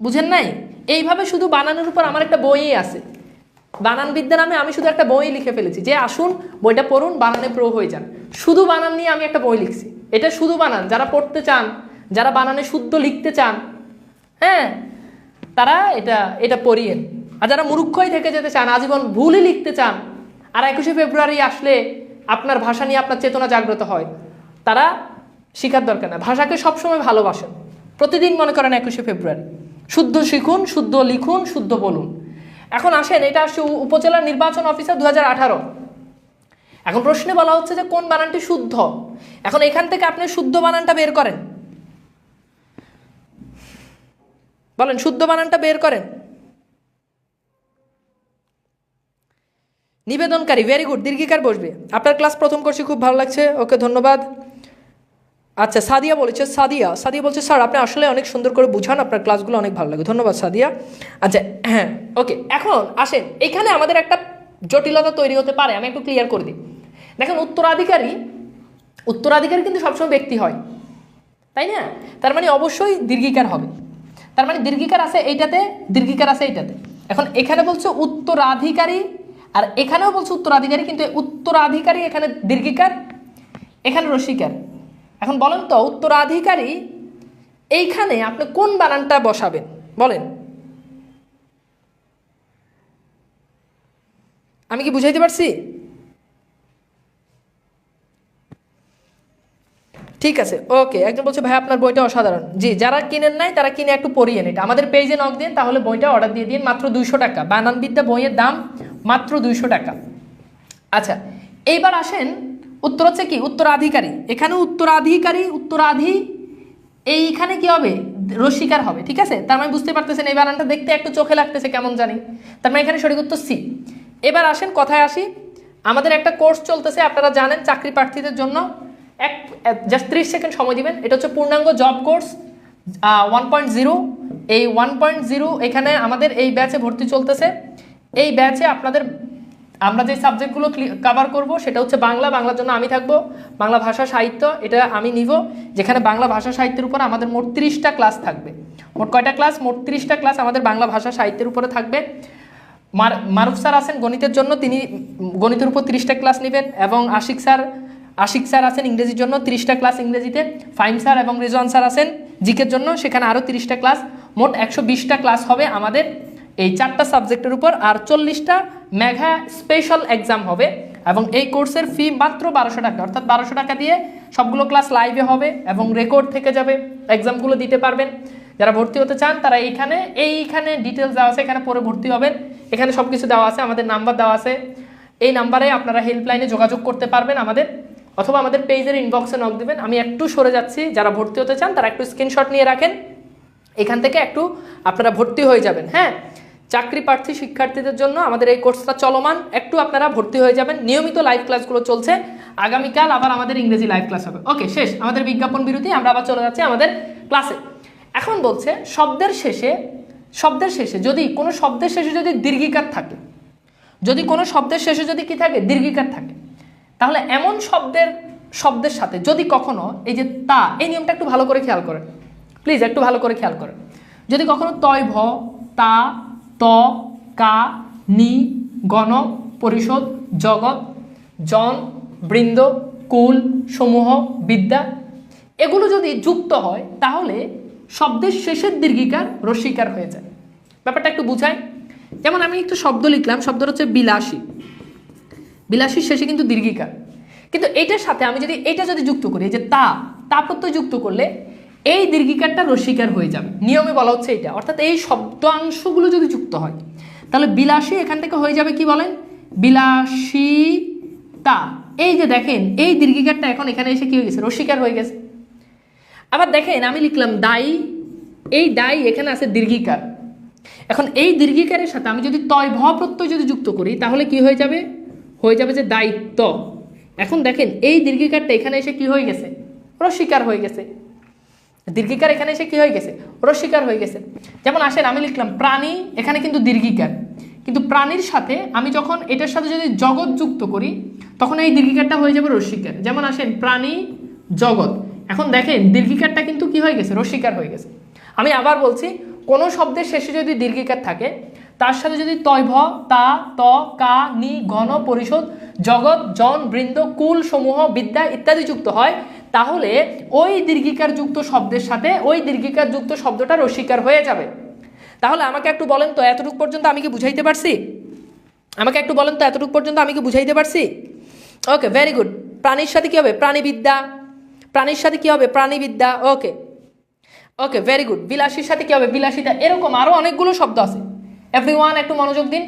বুঝেন নাই? এইভাবে শুধু বানানোর উপর আমার একটা বই আছে, বানান বিদ্যা নামে আমি শুধু একটা বই লিখে ফেলেছি, যে আসুন বইটা পড়ুন, বানানে প্রো হয়ে যান। শুধু বানান নিয়ে আমি একটা বই লিখছি, এটা শুধু বানান। যারা পড়তে চান, যারা বানানে শুদ্ধ লিখতে চান, হ্যাঁ তারা এটা পড়িয়েন। আর যারা মূর্খই থেকে যেতে চান, আজীবন ভুলই লিখতে চান, আর 21শে ফেব্রুয়ারি আসলে আপনার ভাষা নিয়ে আপনার চেতনা জাগ্রত হয়, তারা শেখার দরকার না। ভাষাকে সবসময় ভালোবাসেন। প্রতিদিন মনে করেন 21শে ফেব্রুয়ারি, শুদ্ধ শিখুন, শুদ্ধ লিখুন, শুদ্ধ বলুন। এখন আসেন, এটা আসছে উপজেলা নির্বাচন অফিসার 2018। এখন প্রশ্নে বলা হচ্ছে যে কোন বানানটি শুদ্ধ। এখন এখান থেকে আপনি শুদ্ধ বানানটা বের করেন, বলেন শুদ্ধ বানানটা বের করেন। নিবেদনকারী, ভেরি গুড, দীর্ঘিকার বসবে। আপনার ক্লাস প্রথম করছি, খুব ভালো লাগছে, ওকে ধন্যবাদ। আচ্ছা, সাদিয়া বলেছে, সাদিয়া বলছে স্যার আপনি আসলে অনেক সুন্দর করে বুঝান, আপনার ক্লাসগুলো অনেক ভালো লাগে, ধন্যবাদ সাদিয়া। আচ্ছা হ্যাঁ, ওকে। এখন আসেন, এখানে আমাদের একটা জটিলতা তৈরি হতে পারে, আমি একটু ক্লিয়ার করে দিই। দেখেন, উত্তরাধিকারী কিন্তু সবসময় ব্যক্তি হয়, তাই না? তার মানে অবশ্যই দীর্ঘিকার হবে। তার মানে দীর্ঘিকার আছে এইটাতে, দীর্ঘিকার আছে এইটাতে। এখন এখানে বলছে উত্তরাধিকারী, আর এখানেও বলছে উত্তরাধিকারী, কিন্তু উত্তরাধিকারী এখানে দীর্ঘিকার, এখানে রসিকার। এখন বলেন তো, উত্তরাধিকারী এইখানে আপনি কোন বানানটা বসাবেন বলেন? আমি কি বুঝাইতে পারছি? ঠিক আছে, ওকে। একজন বলছে ভাই আপনার বইটা অসাধারণ। জি, যারা কিনেন নাই তারা কিনে একটু পড়িয়ে এটা আমাদের পেজে নক দিন, তাহলে বইটা অর্ডার দিয়ে দিন, মাত্র 200 টাকা। বানানবিদ্যা বইয়ের দাম মাত্র 200 টাকা। আচ্ছা, এইবার আসেন, উত্তর হচ্ছে কি উত্তরাধিকারী। এখানে উত্তরাধি এইখানে কি হবে? রসিকার হবে, ঠিক আছে? তার মানে বুঝতে পারতেছেন এই বানানটা দেখতে একটু চোখে লাগতেছে কেমন জানি, তার মানে এখানে সঠিক উত্তর সি। এবার আসেন, কথায় আসি। আমাদের একটা কোর্স চলতেছে, আপনারা জানেন, চাকরি প্রার্থীদের জন্য। জাস্ট 30 সেকেন্ড সময় দিবেন। এটা হচ্ছে পূর্ণাঙ্গ জব কোর্স 1.0। এই 1.0 এখানে আমাদের এই ব্যাচে ভর্তি চলতেছে। এই ব্যাচে আমরা যে সাবজেক্টগুলো কভার করব সেটা হচ্ছে বাংলার জন্য আমি থাকবো, বাংলা ভাষা সাহিত্য এটা আমি নিব, যেখানে বাংলা ভাষা সাহিত্যের উপর আমাদের মোট 30টা ক্লাস থাকবে। মোট কয়টা ক্লাস? মোট 30টা ক্লাস আমাদের বাংলা ভাষা সাহিত্যের উপরে থাকবে। মারুফ স্যার আছেন গণিতের জন্য, তিনি গণিতের উপর 30টা ক্লাস নেবেন, এবং আশিক স্যার আছেন ইংরেজির জন্য 30টা ক্লাস ইংরেজিতে। ফাইম স্যার এবং রেজওয়ান স্যার আছেন জিকের জন্য, সেখানে আরও 30টা ক্লাস। মোট 120টা ক্লাস হবে আমাদের এই 4টা সাবজেক্টের উপর, আর 40টা মেঘা স্পেশাল এক্সাম হবে। এবং এই কোর্সের ফি মাত্র 1200 টাকা, অর্থাৎ 1200 টাকা দিয়ে সবগুলো ক্লাস লাইভে হবে এবং রেকর্ড থেকে যাবে, এক্সামগুলো দিতে পারবেন। যারা ভর্তি হতে চান তারা এইখানে ডিটেলস দেওয়া আছে, এখানে পরে ভর্তি হবেন। এখানে সব কিছু দেওয়া আছে, আমাদের নাম্বার দেওয়া আছে, এই নাম্বারে আপনারা হেল্পলাইনে যোগাযোগ করতে পারবেন আমাদের, অথবা আমাদের পেজের ইনবক্সে নক দিবেন। আমি একটু সরে যাচ্ছি, যারা ভর্তি হতে চান তারা একটু স্ক্রিনশট নিয়ে রাখেন, এখান থেকে একটু আপনারা ভর্তি হয়ে যাবেন। হ্যাঁ, চাকরি প্রার্থী শিক্ষার্থীদের জন্য আমাদের এই কোর্সটা চলমান, একটু আপনারা ভর্তি হয়ে যাবেন। নিয়মিত লাইভ ক্লাসগুলো চলছে, আগামীকাল আবার আমাদের ইংরেজি লাইভ ক্লাস হবে। ওকে, শেষ আমাদের বিজ্ঞাপন বিরতি, আমরা আবার চলে যাচ্ছি আমাদের ক্লাসে। এখন বলছে শব্দের শেষে যদি কোনো শব্দের শেষে যদি দীর্ঘিকার থাকে, যদি কোনো শব্দের শেষে যদি কি থাকে? দীর্ঘিকার থাকে, তাহলে এমন শব্দের সাথে যদি কখনো এই যে তা, এই নিয়মটা একটু ভালো করে খেয়াল করেন প্লিজ, একটু ভালো করে খেয়াল করেন। যদি কখনো তয় ভ, তা, ত, কা, নি, গণ, পরিষদ, জগৎ, জন, বৃন্দ, কুল, সমূহ, বিদ্যা, এগুলো যদি যুক্ত হয় তাহলে শব্দের শেষের দীর্ঘিকার রস্বীকার হয়ে যায়। ব্যাপারটা একটু বুঝাই। যেমন আমি একটু শব্দ লিখলাম, শব্দটা হচ্ছে বিলাসী। বিলাসীর শেষে কিন্তু দীর্ঘিকার, কিন্তু এইটার সাথে আমি যদি এটা যদি যুক্ত করি, যে তা প্রত্যয় যুক্ত করলে এই দীর্ঘিকারটা রস্বীকার হয়ে যাবে। নিয়মে বলা হচ্ছে এটা, অর্থাৎ এই শব্দাংশগুলো যদি যুক্ত হয় তাহলে বিলাসী এখান থেকে হয়ে যাবে কি বলেন? বিলাসিতা। এই যে দেখেন, এই দীর্ঘিকারটা এখন এখানে এসে কি হয়ে গেছে? রস্বীকার হয়ে গেছে। আবার দেখেন, আমি লিখলাম দায়ী, এই দায়ী এখানে আছে দীর্ঘিকার। এখন এই দীর্ঘিকারের সাথে আমি যদি তয় ভ প্রত্যয় যদি যুক্ত করি তাহলে কি হয়ে যাবে? হয়ে যাবে যে দায়িত্ব। এখন দেখেন, এই দীর্ঘিকারটা এখানে এসে কি হয়ে গেছে? রস্বীকার হয়ে গেছে। দীর্ঘিকার এখানে এসে কি হয়ে গেছে? রস্বীকার হয়ে গেছে। যেমন আসেন, আমি লিখলাম প্রাণী, এখানে কিন্তু দীর্ঘিকার, কিন্তু প্রাণীর সাথে আমি যখন এটার সাথে যদি জগৎ যুক্ত করি তখন এই দীর্ঘিকারটা হয়ে যাবে রস্বীকার। যেমন আসেন, প্রাণী, জগৎ, এখন দেখেন দীর্ঘিকারটা কিন্তু কি হয়ে গেছে? রস্বীকার হয়ে গেছে। আমি আবার বলছি, কোনো শব্দের শেষে যদি দীর্ঘিকার থাকে তার সাথে যদি তয় ভ, তা, ত, কা, নি, গণ, পরিষদ, জগৎ, জন, বৃন্দ, কুল, সমূহ, বিদ্যা ইত্যাদি যুক্ত হয় তাহলে ওই দীর্ঘিকার যুক্ত শব্দের সাথে ওই দীর্ঘিকার যুক্ত শব্দটা রস্বীকার হয়ে যাবে। তাহলে আমাকে একটু বলেন তো, এতটুকু পর্যন্ত আমি কি বুঝাইতে পারছি? আমাকে একটু বলেন তো, এতটুকু পর্যন্ত আমি কি বুঝাইতে পারছি? ওকে, ভেরি গুড। প্রাণীর সাথে কি হবে? প্রাণীবিদ্যা। প্রাণীর সাথে কি হবে? প্রাণীবিদ্যা। ওকে ওকে, ভেরি গুড। বিলাসীর সাথে কি হবে? বিলাসিতা। এরকম আরও অনেকগুলো শব্দ আছে। এভরিওয়ান একটু মনোযোগ দিন।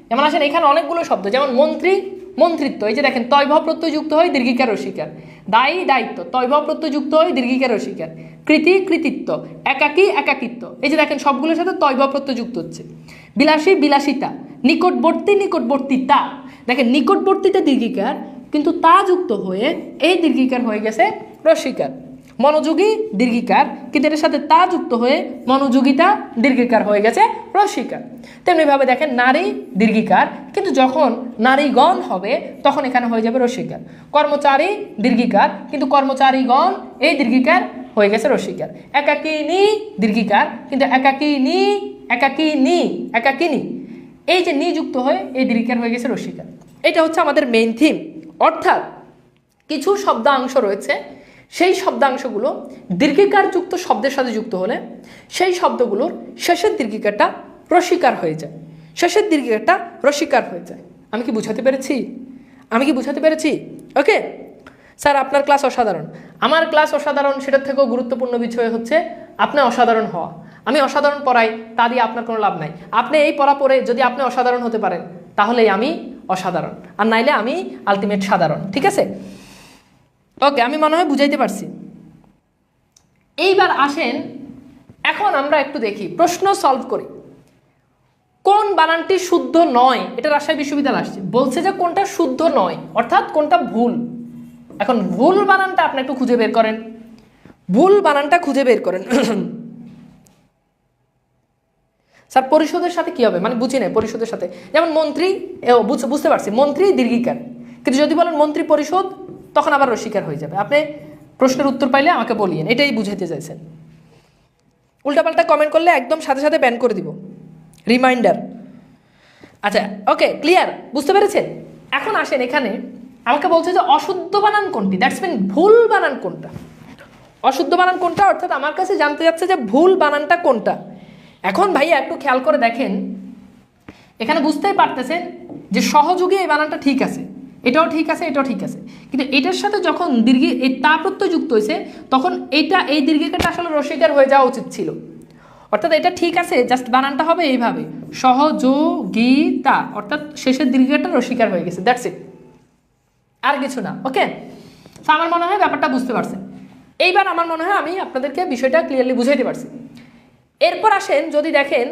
যেমন আসেন এখানে অনেকগুলো শব্দ, যেমন মন্ত্রী, মন্ত্রিত্ব। এই যে দেখেন তয়ভ প্রত্যয় যুক্ত হয় দীর্ঘিকার রসিকার। দায়ী, দায়িত্ব। তয়ভ প্রত্যয় যুক্ত হয় দীর্ঘিকার রসিকার। কৃতি, কৃতিত্ব। একাকী, একাকিত্ব। এই যে দেখেন সবগুলোর সাথে তয়ভ প্রত্যয় যুক্ত হচ্ছে। বিলাসী, বিলাসিতা। নিকটবর্তী, নিকটবর্তীতা। দেখেন নিকটবর্তীতে দীর্ঘিকার, কিন্তু তা যুক্ত হয়ে এই দীর্ঘিকার হয়ে গেছে রসিকার। মনোযোগী দীর্ঘিকার, কিন্তু এর সাথে তা যুক্ত হয়ে মনোযোগিতা দীর্ঘিকার হয়ে গেছে রসিকার। তেমনিভাবে দেখেন নারী দীর্ঘিকার, কিন্তু যখন নারীগণ হবে তখন এখানে হয়ে যাবে রসিকার। কর্মচারী দীর্ঘিকার, কিন্তু কর্মচারীগণ এই দীর্ঘিকার হয়ে গেছে রসিকার। একাকিনী দীর্ঘিকার, কিন্তু একাকিনী, একাকিনী, একাকিনী এই যে নি যুক্ত হয়ে এই দীর্ঘিকার হয়ে গেছে রসিকার। এটা হচ্ছে আমাদের মেইন থিম। অর্থাৎ কিছু শব্দাংশ রয়েছে, সেই শব্দাংশগুলো দীর্ঘিকার যুক্ত শব্দের সাথে যুক্ত হলে সেই শব্দগুলোর শেষের দীর্ঘিকারটা রসিকার হয়ে যায়, শেষের দীর্ঘিকারটা রসিকার হয়ে যায়। আমি কি বুঝাতে পেরেছি? আমি কি বুঝাতে পেরেছি? ওকে স্যার, আপনার ক্লাস অসাধারণ। আমার ক্লাস অসাধারণ, সেটার থেকেও গুরুত্বপূর্ণ বিষয় হচ্ছে আপনি অসাধারণ হওয়া। আমি অসাধারণ পড়াই, তা দিয়ে আপনার কোনো লাভ নাই। আপনি এই পড়া পড়ে যদি আপনি অসাধারণ হতে পারেন তাহলেই আমি অসাধারণ, আর নাইলে আমি আলটিমেট সাধারণ। ঠিক আছে? ওকে, আমি মনে হয় বুঝাইতে পারছি। এইবার আসেন, এখন আমরা একটু দেখি, প্রশ্ন সলভ করি। কোন বানানটি শুদ্ধ নয়? এটা রাজশাহী বিশ্ববিদ্যালয় আসছে, বলছে যে কোনটা শুদ্ধ নয়, অর্থাৎ কোনটা ভুল। এখন ভুল বানানটা আপনি একটু খুঁজে বের করেন, ভুল বানানটা খুঁজে বের করেন। স্যার পরিষদের সাথে কি হবে? মানে বুঝি নাই পরিষদের সাথে। যেমন মন্ত্রী, বুঝতে পারছি, মন্ত্রী দীর্ঘিকার, কিন্তু যদি বলেন মন্ত্রী পরিষদ তখন আবার রসিকার হয়ে যাবে। আপনি প্রশ্নের উত্তর পাইলে আমাকে বলিয়েন, এটাই বুঝাইতে চাইছেন। উল্টাপাল্টা কমেন্ট করলে একদম সাথে সাথে ব্যান করে দিব, রিমাইন্ডার। আচ্ছা ওকে, ক্লিয়ার, বুঝতে পেরেছেন? এখন আসেন, এখানে আমাকে বলছে যে অশুদ্ধ বানান কোনটি, দ্যাটস মিন ভুল বানান কোনটা। অশুদ্ধ বানান কোনটা, অর্থাৎ আমার কাছে জানতে যাচ্ছে যে ভুল বানানটা কোনটা। এখন ভাইয়া একটু খেয়াল করে দেখেন, এখানে বুঝতেই পারতেছেন যে সহযোগী এই বানানটা ঠিক আছে, এটাও ঠিক আছে, এটাও ঠিক আছে, কিন্তু এটার সাথে যখন দীর্ঘ এই তা প্রত্যয় যুক্ত হয়েছে তখন এইটা এই দীর্ঘিকাটা আসলে রসিকার হয়ে যাওয়া উচিত ছিল। অর্থাৎ এটা ঠিক আছে, জাস্ট বানানটা হবে এইভাবে, সহযোগিতা, অর্থাৎ শেষের দীর্ঘিকাটা রসিকার হয়ে গেছে, দ্যাটস ইট, আর কিছু না। ওকে, তো আমার মনে হয় ব্যাপারটা বুঝতে পারছেন। এইবার আমার মনে হয় আমি আপনাদেরকে বিষয়টা ক্লিয়ারলি বুঝাইতে পারছি। এরপর আসেন, যদি দেখেন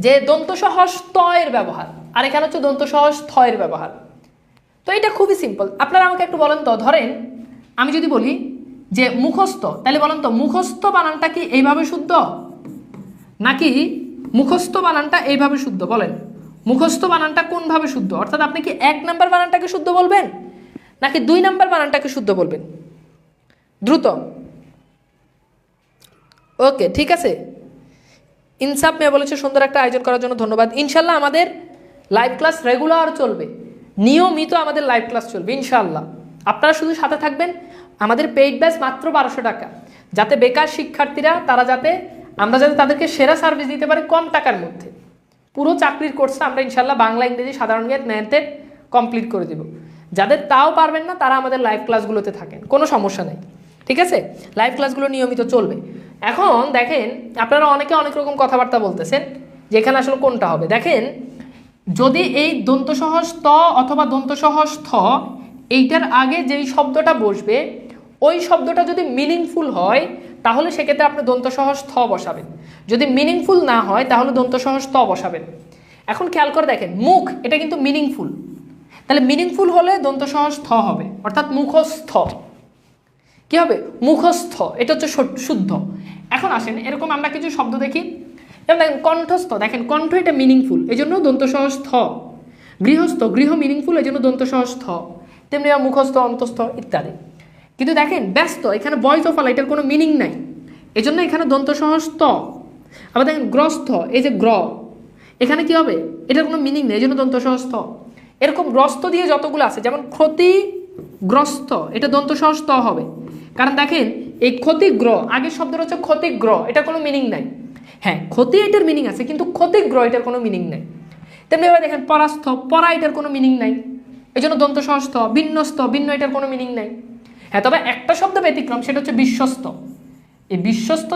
যে দন্তসহস ত এর ব্যবহার, আর এখানে হচ্ছে দন্তসহস থ এর ব্যবহার। তো এটা খুবই সিম্পল। আপনারা আমাকে একটু বলেন তো, ধরেন আমি যদি বলি যে মুখস্থ, তাহলে বলেন তো মুখস্থ বানানটা কি এইভাবে শুদ্ধ নাকি মুখস্থ বানানটা এইভাবে শুদ্ধ? বলেন মুখস্থ বানানটা কোনভাবে শুদ্ধ? অর্থাৎ আপনি কি 1 নাম্বার বানানটাকে শুদ্ধ বলবেন নাকি 2 নাম্বার বানানটাকে শুদ্ধ বলবেন? দ্রুত। ওকে ঠিক আছে, ইনসাফ মেয়ে বলেছে সুন্দর একটা আয়োজন করার জন্য ধন্যবাদ। ইনশাল্লাহ আমাদের লাইভ ক্লাস রেগুলার চলবে, নিয়মিত আমাদের লাইভ ক্লাস চলবে ইনশাল্লাহ। আপনারা শুধু সাথে থাকবেন। আমাদের পেইড ব্যাচ মাত্র 1200 টাকা, যাতে বেকার শিক্ষার্থীরা আমরা যাতে তাদেরকে সেরা সার্ভিস দিতে পারি কম টাকার মধ্যে। পুরো চাকরির কোর্সটা আমরা ইনশাল্লাহ বাংলা, ইংরেজি, সাধারণ জ্ঞান, ম্যাথে কমপ্লিট করে দেব। যাদের তাও পারবেন না তারা আমাদের লাইভ ক্লাসগুলোতে থাকেন, কোনো সমস্যা নেই। ঠিক আছে, লাইভ ক্লাসগুলো নিয়মিত চলবে। এখন দেখেন, আপনারা অনেকে অনেক রকম কথাবার্তা বলতেছেন যে এখানে আসলে কোনটা হবে। দেখেন, যদি এই দন্তসহস ত অথবা দন্তসহস থ এইটার আগে যেই শব্দটা বসবে ওই শব্দটা যদি মিনিংফুল হয় তাহলে সেক্ষেত্রে আপনি দন্তসহস থ বসাবেন, যদি মিনিংফুল না হয় তাহলে দন্তসহস ত বসাবেন। এখন খেয়াল করে দেখেন, মুখ এটা কিন্তু মিনিংফুল, তাহলে মিনিংফুল হলে দন্তসহস থ হবে, অর্থাৎ মুখস্থ। কি হবে? মুখস্থ, এটা হচ্ছে শুদ্ধ। এখন আসেন, এরকম আমরা কিছু শব্দ দেখি, যেমন দেখেন কণ্ঠস্থ, দেখেন কণ্ঠ এটা মিনিংফুল, এই জন্য দন্তসহস থ। গৃহস্থ, গৃহ মিনিংফুল, এই জন্য দন্তসহস থ। তেমনি মুখস্থ, অন্তস্থ ইত্যাদি। কিন্তু দেখেন ব্যস্ত, এখানে ভয়েস অফ আলা, এটার কোনো মিনিং নাই, এই জন্য এখানে দন্তসহস ত। আবার দেখেন গ্রস্থ, এই যে গ্র, এখানে কি হবে? এটার কোনো মিনিং নেই, এই জন্য দন্তসহস ত। এরকম গ্রস্ত দিয়ে যতগুলো আছে, যেমন ক্ষতিগ্রস্ত, এটা দন্তসহস ত হবে, কারণ দেখেন এই ক্ষতিগ্র, আগের শব্দটা হচ্ছে ক্ষতিগ্র, এটার কোনো মিনিং নাই। হ্যাঁ, ক্ষতি এটার মিনিং আছে, কিন্তু ক্ষতিগ্র এটার কোনো মিনিং নাই। তেমনি এবার দেখেন পরাস্থ, পরা এটার কোনো মিনিং নাই, এই জন্য দন্ত সহস্থ। বিন্যস্ত, ভিন্ন এটার কোনো মিনিং নাই। হ্যাঁ, তবে একটা শব্দ ব্যতিক্রম, সেটা হচ্ছে বিশ্বস্ত। এই বিশ্বস্ত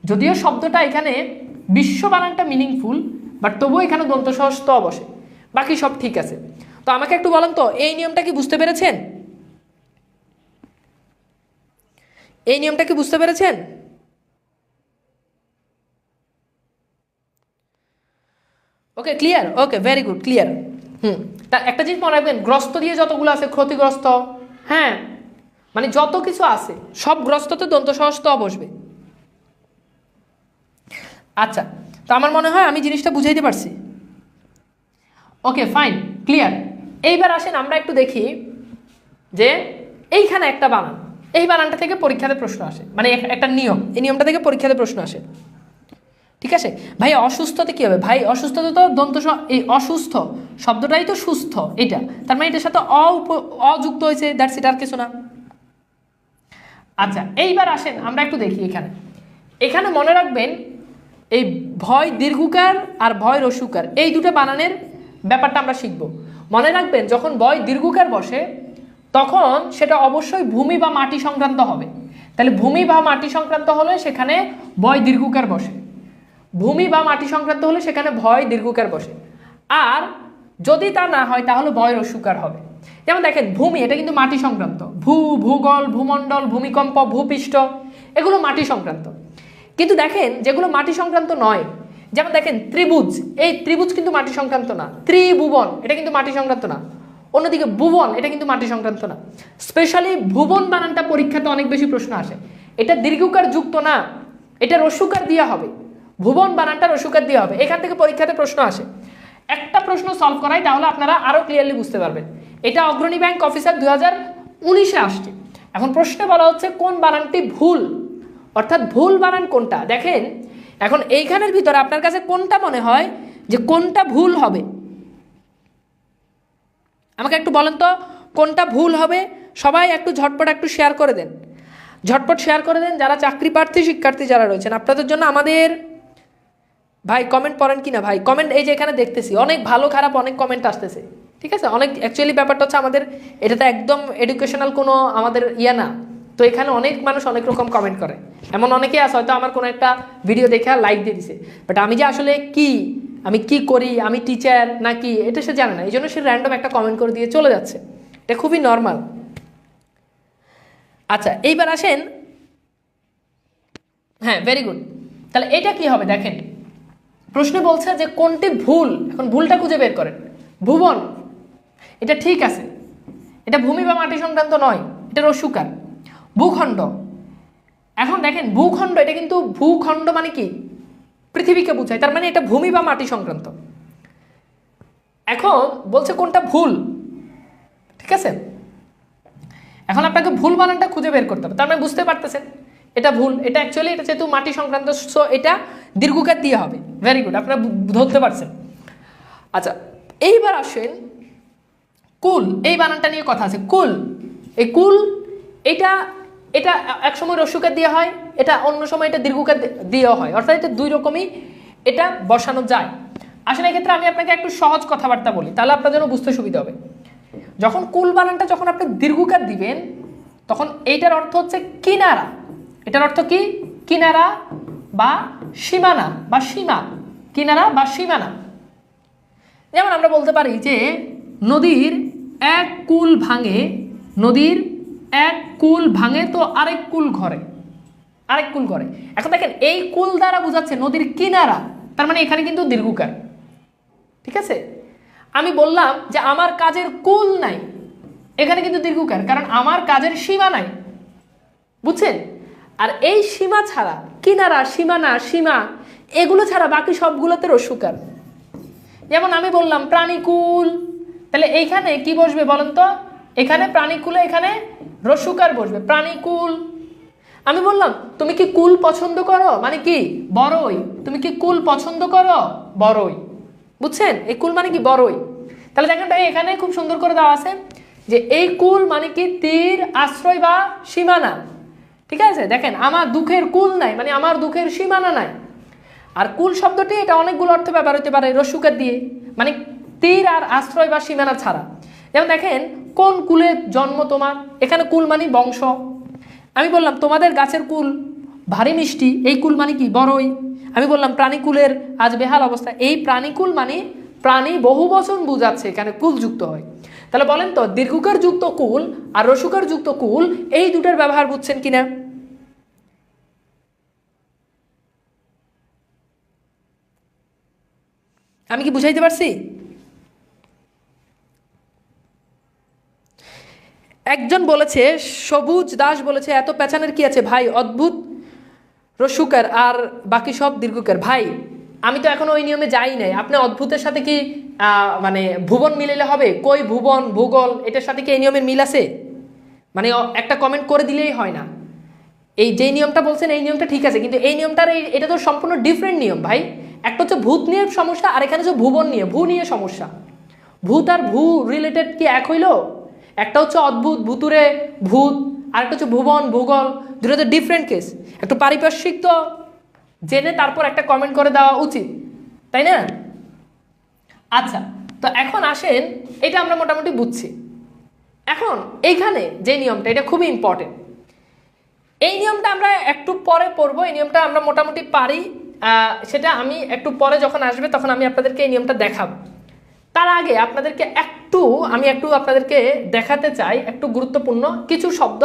যদিও শব্দটা এখানে বিশ্ব বানানটা মিনিংফুল, বাট তবুও এখানে দন্ত সহস্থ বসে, বাকি সব ঠিক আছে। তো আমাকে একটু বলেন তো, এই নিয়মটা কি বুঝতে পেরেছেন? এই নিয়মটা কি বুঝতে পেরেছেন? ওকে, ক্লিয়ার? ওকে, ভেরি গুড, ক্লিয়ার। তা একটা জিনিস মনে রাখবেন, গ্রস্ত দিয়ে যতগুলো আছে, ক্ষতিগ্রস্ত, হ্যাঁ, মানে যত কিছু আছে সব গ্রস্ততে দন্ত সহস্থ বসবে। আচ্ছা, তো আমার মনে হয় আমি জিনিসটা বুঝাইতে পারছি। ওকে, ফাইন, ক্লিয়ার। এইবার আসেন আমরা একটু দেখি যে এইখানে একটা বানান, এই বানানটা থেকে পরীক্ষাতে প্রশ্ন আসে, মানে একটা নিয়ম, এই নিয়মটা থেকে পরীক্ষাতে প্রশ্ন আসে। ঠিক আছে ভাই, অসুস্থতে কি হবে? ভাই অসুস্থতে তো এই অসুস্থ শব্দটাই তো সুস্থ, এটা তার মানে এটার সাথে অযুক্ত হয়েছে, দ্যাটস ইট, আর কিছু না। আচ্ছা, এইবার আসেন আমরা একটু দেখি এখানে মনে রাখবেন, এই ভয় দীর্ঘকার আর ভয় রস্যকার, এই দুটো বানানের ব্যাপারটা আমরা শিখব। মনে রাখবেন, যখন ভয় দীর্ঘকার বসে তখন সেটা অবশ্যই ভূমি বা মাটি সংক্রান্ত হবে। তাহলে ভূমি বা মাটি সংক্রান্ত হলে সেখানে ভয় দীর্ঘকার বসে, ভূমি বা মাটি সংক্রান্ত হলে সেখানে ভয় দীর্ঘকার বসে। আর যদি তা না হয় তাহলে ভয় রস্যকার হবে। যেমন দেখেন, ভূমি এটা কিন্তু মাটি সংক্রান্ত, ভূগোল, ভূমণ্ডল, ভূমিকম্প, ভূপৃষ্ঠ, এগুলো মাটি সংক্রান্ত। কিন্তু দেখেন যেগুলো মাটি সংক্রান্ত নয়, যেমন দেখেন ত্রিভুজ, এই ত্রিভুজ কিন্তু মাটি সংক্রান্ত না। ত্রিভুবন এটা কিন্তু মাটি সংক্রান্ত না। অন্যদিকে ভুবন এটা কিন্তু মাটি সংক্রান্ত না। স্পেশালি ভুবন বানানটা পরীক্ষাতে অনেক বেশি প্রশ্ন আসে। এটা দীর্ঘকার যুক্ত না, এটা রস্যকার দেওয়া হবে। ভুবন বানানটা রস্যকার দেওয়া হবে, এখান থেকে পরীক্ষাতে প্রশ্ন আসে। একটা প্রশ্ন সলভ করাই, তাহলে আপনারা আরো ক্লিয়ারলি বুঝতে পারবেন। এটা অগ্রণী ব্যাংক অফিসার 2019-এ আসছে। এখন প্রশ্নে বলা হচ্ছে কোন বানানটি ভুল, অর্থাৎ ভুল বানান কোনটা। দেখেন এখন এইখানের ভিতরে আপনার কাছে কোনটা মনে হয় যে কোনটা ভুল হবে? আমাকে একটু বলেন তো কোনটা ভুল হবে। সবাই একটু ঝটপট একটু শেয়ার করে দেন, ঝটপট শেয়ার করে দেন। যারা চাকরি প্রার্থী শিক্ষার্থী যারা রয়েছেন, আপনাদের জন্য আমাদের ভাই কমেন্ট পড়েন কিনা ভাই? কমেন্ট এই যে এখানে দেখতেছি অনেক ভালো খারাপ অনেক কমেন্ট আসতেছে। ঠিক আছে, অনেক অ্যাকচুয়ালি ব্যাপারটা হচ্ছে আমাদের এটাতে একদম এডুকেশনাল কোনো আমাদের ইয়া না, তো এখানে অনেক মানুষ অনেক রকম কমেন্ট করে। এমন অনেকেই আছে হয়তো আমার কোনো একটা ভিডিও দেখে লাইক দিয়ে দিছে, বাট আমি যে আসলে আমি কি করি, আমি টিচার নাকি, এটা সে জানে না, এই জন্য সে র্যান্ডম একটা কমেন্ট করে দিয়ে চলে যাচ্ছে। এটা খুবই নর্মাল। আচ্ছা, এইবার আসেন, হ্যাঁ ভেরি গুড। তাহলে এটা কি হবে দেখেন, প্রশ্নে বলছে যে কোনটি ভুল। এখন ভুলটা খুঁজে বের করেন। ভুবন এটা ঠিক আছে, এটা ভূমি বা মাটি সংক্রান্ত নয়, এটা রস্যকার। ভূখণ্ড, এখন দেখেন ভূখণ্ড এটা কিন্তু ভূখণ্ড মানে কি, পৃথিবীকে বোঝায়, তার মানে এটা ভূমি বা মাটি সংক্রান্ত। এখন বলছে কোনটা ভুল, ঠিক আছে। এখন আপনাকে ভুল বানানটা খুঁজে বের করতে হবে, তার মানে বুঝতে পারতেছেন এটা ভুল। এটা অ্যাকচুয়ালি এটা যেহেতু মাটি সংক্রান্ত, সো এটা দীর্ঘকার দিয়ে হবে। ভেরি গুড, আপনারা ধরতে পারছেন। আচ্ছা, এইবার আসেন কুল, এই বানানটা নিয়ে কথা আছে। কুল, এই কুল এটা এটা একসময় রস্যকার দেওয়া হয়, এটা অন্য সময় এটা দীর্ঘকার দেওয়া হয়, অর্থাৎ এটা দুই রকমই এটা বসানো যায়। আসলে এক্ষেত্রে আমি আপনাকে একটু সহজ কথাবার্তা বলি, তাহলে আপনার জন্য বুঝতে সুবিধা হবে। যখন কুল বানানটা যখন আপনি দীর্ঘকার দিবেন, তখন এইটার অর্থ হচ্ছে কিনারা। এটার অর্থ কি? কিনারা বা সীমানা বা সীমা, কিনারা বা সীমানা। যেমন আমরা বলতে পারি যে নদীর এক কুল ভাঙে, নদীর এক কুল ভাঙে তো আরেক কুল ঘরে, আরেক কুল ঘরে। এখন দেখেন এই কুল দ্বারা বোঝাচ্ছে নদীর কিনারা, তার মানে এখানে কিন্তু দীর্ঘকার। ঠিক আছে, আমি বললাম যে আমার কাজের কুল নাই, এখানে কিন্তু দীর্ঘকার, কারণ আমার কাজের সীমা নাই, বুঝছেন। আর এই সীমা ছাড়া, কিনারা, সীমানা, সীমা, এগুলো ছাড়া বাকি সবগুলোতে রস্যকার। যেমন আমি বললাম প্রাণীকুল, তাহলে এইখানে কি বসবে বলেন তো? এখানে প্রাণীকুলে এখানে রস্যকার বসবে, প্রাণীকুল। আমি বললাম তুমি কি কুল পছন্দ করো, মানে কি বড়ই, তুমি কি কুল পছন্দ করো, বড়ই, বুঝছেন। এই কুল মানে কি বড়ই। তাহলে দেখেন এখানে খুব সুন্দর করে দেওয়া আছে যে এই কুল মানে কি তীর, আশ্রয় বা সীমানা। ঠিক আছে, দেখেন আমার দুঃখের কুল নাই, মানে আমার দুঃখের সীমানা নাই। আর কুল শব্দটি এটা অনেকগুলো অর্থে ব্যবহার হতে পারে রস্যকার দিয়ে, মানে তীর আর আশ্রয় বা সীমানা ছাড়া। যেমন দেখেন, কোন কুলে জন্ম তোমার, এখানে কুল মানে বংশ। আমি বললাম তোমাদের গাছের কুল ভারী মিষ্টি, এই কুল মানে কি বড়ই। আমি বললাম প্রাণীকুলের আজ বেহাল অবস্থা, এই প্রাণীকুল মানে প্রাণী বহু বচন বুঝাচ্ছে, এখানে কুল যুক্ত হয়। তাহলে বলেন তো দীর্ঘকার যুক্ত কুল আর রসুকার যুক্ত কুল এই দুটার ব্যবহার বুঝছেন কিনা? আমি কি বুঝাইতে পারছি? একজন বলেছে, সবুজ দাস বলেছে, এত পেঁচানের কি আছে ভাই, অদ্ভুত রস্যুকার আর বাকি সব দীর্ঘকার। ভাই আমি তো এখনো ওই নিয়মে যাই নাই, আপনি অদ্ভুতের সাথে কি মানে ভুবন মিলাইলে হবে? কই ভুবন ভূগোল এটার সাথে কি এই নিয়মের মিল আছে? মানে একটা কমেন্ট করে দিলেই হয় না। এই যে নিয়মটা বলছেন এই নিয়মটা ঠিক আছে, কিন্তু এই নিয়মটার এটা তো সম্পূর্ণ ডিফারেন্ট নিয়ম ভাই। একটা হচ্ছে ভূত নিয়ে সমস্যা, আর এখানে হচ্ছে ভুবন নিয়ে ভূ নিয়ে সমস্যা। ভূত আর ভূ রিলেটেড কি এক হইলো? একটা হচ্ছে অদ্ভুত ভূতুরে ভূত, আর একটা হচ্ছে ভুবন ভূগোল, দুটো তো ডিফারেন্ট কেস। একটু পারিপার্শ্বিক তো জেনে তারপর একটা কমেন্ট করে দেওয়া উচিত, তাই না? আচ্ছা, তো এখন আসেন, এটা আমরা মোটামুটি বুঝছি। এখন এইখানে যে নিয়মটা, এটা খুবই ইম্পর্টেন্ট। এই নিয়মটা আমরা একটু পরে পড়বো, এই নিয়মটা আমরা মোটামুটি পারি, সেটা আমি একটু পরে যখন আসবে তখন আমি আপনাদেরকে এই নিয়মটা দেখাবো। তার আগে আপনাদেরকে আমি একটু আপনাদেরকে দেখাতে চাই একটু গুরুত্বপূর্ণ কিছু শব্দ,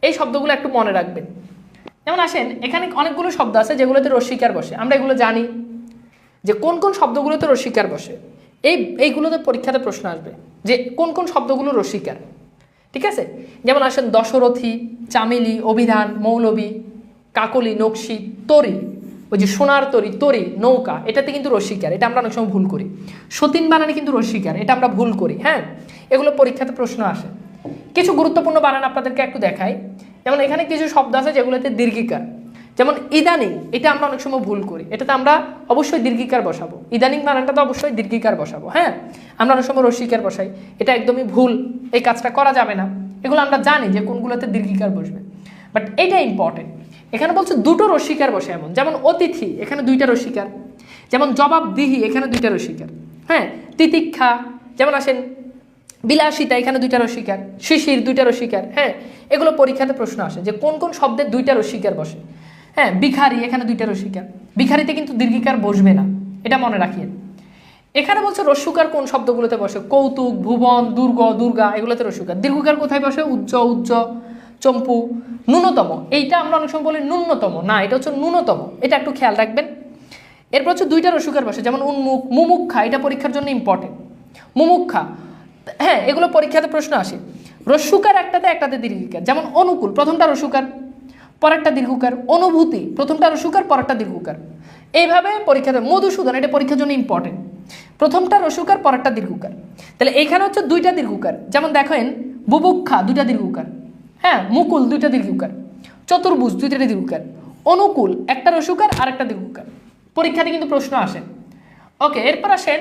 এই শব্দগুলো একটু মনে রাখবেন। যেমন আসেন, এখানে অনেকগুলো শব্দ আছে যেগুলোতে রস্বীকার বসে, আমরা এগুলো জানি যে কোন কোন শব্দগুলোতে রস্বীকার বসে। এইগুলোতে পরীক্ষাতে প্রশ্ন আসবে যে কোন কোন শব্দগুলো রস্বীকার, ঠিক আছে? যেমন আসেন দশরথী, চামেলি, অভিধান, মৌলবী, কাকলি, নকশি, তরি, ওই যে সোনার তরি, তরি নৌকা, এটাতে কিন্তু রস্বীকার, এটা আমরা অনেক সময় ভুল করি। সতীন বানানে কিন্তু রস্বীকার, এটা আমরা ভুল করি। হ্যাঁ, এগুলো পরীক্ষাতে প্রশ্ন আসে। কিছু গুরুত্বপূর্ণ বানান আপনাদেরকে একটু দেখাই। যেমন এখানে কিছু শব্দ আছে যেগুলোতে দীর্ঘিকার, যেমন ইদানিং, এটা আমরা অনেক সময় ভুল করি, এটাতে আমরা অবশ্যই দীর্ঘিকার বসাবো। ইদানিং বানানটা তো অবশ্যই দীর্ঘিকার বসাবো। হ্যাঁ, আমরা অনেক সময় রস্বীকার বসাই, এটা একদমই ভুল, এই কাজটা করা যাবে না। এগুলো আমরা জানি যে কোনগুলোতে দীর্ঘিকার বসবে, বাট এটা ইম্পর্টেন্ট। এখানে বলছে দুটো রস্বীকার বসে, এমন যেমন অতিথি, এখানে দুইটা রস্বীকার। যেমন জবাবদিহি, এখানে দুইটা রস্বীকার। হ্যাঁ, তিতিক্ষা, যেমন আসেন বিলাসিতা, এখানে দুইটা রস্বীকার। শিশির, দুইটা রস্বীকার। হ্যাঁ, এগুলো পরীক্ষাতে প্রশ্ন আসে যে কোন কোন শব্দের দুইটা রস্বীকার বসে। হ্যাঁ, ভিখারি, এখানে দুইটা রস্বীকার। ভিখারিতে কিন্তু দীর্ঘিকার বসবে না, এটা মনে রাখিয়েন। এখানে বলছে রস্যুকার কোন শব্দগুলোতে বসে, কৌতুক, ভুবন, দুর্গ, দুর্গা, এগুলোতে রস্যুকার। দীর্ঘকার কোথায় বসে, উজ্জ, উজ্জ, চম্পু, ন্যূনতম, এইটা আমরা অনেক সময় বলি ন্যূনতম, না এটা হচ্ছে ন্যূনতম, এটা একটু খেয়াল রাখবেন। এরপর হচ্ছে দুইটা রস্যুকার বসে, যেমন উন্মুখ, মুমুক্ষা, এটা পরীক্ষার জন্য ইম্পর্টেন্ট, মুমুক্ষা। হ্যাঁ, এগুলো পরীক্ষাতে প্রশ্ন আসে। রস্যুকার একটাতে দীর্ঘিকার, যেমন অনুকূল, প্রথমটা রস্যুকার পরেরটা দীর্ঘকার। অনুভূতি, প্রথমটা রস্যুকার পরেরটা দীর্ঘকার। এইভাবে পরীক্ষাতে। মধুসূদন, এটা পরীক্ষার জন্য ইম্পর্টেন্ট, প্রথমটা রস্যুকার পরেরটা দীর্ঘকার। তাহলে এইখানে হচ্ছে দুইটা দীর্ঘকার, যেমন দেখেন বুভুক্ষা, দুইটা দীর্ঘকার। হ্যাঁ, মুকুল, দুইটা দীর্ঘকার। চতুর্ভুজ, দুইটা দীর্ঘকার। অনুকূল, একটা রস্যুকার আর একটা দীর্ঘকার। পরীক্ষাতে কিন্তু প্রশ্ন আসে। ওকে, এরপর আসেন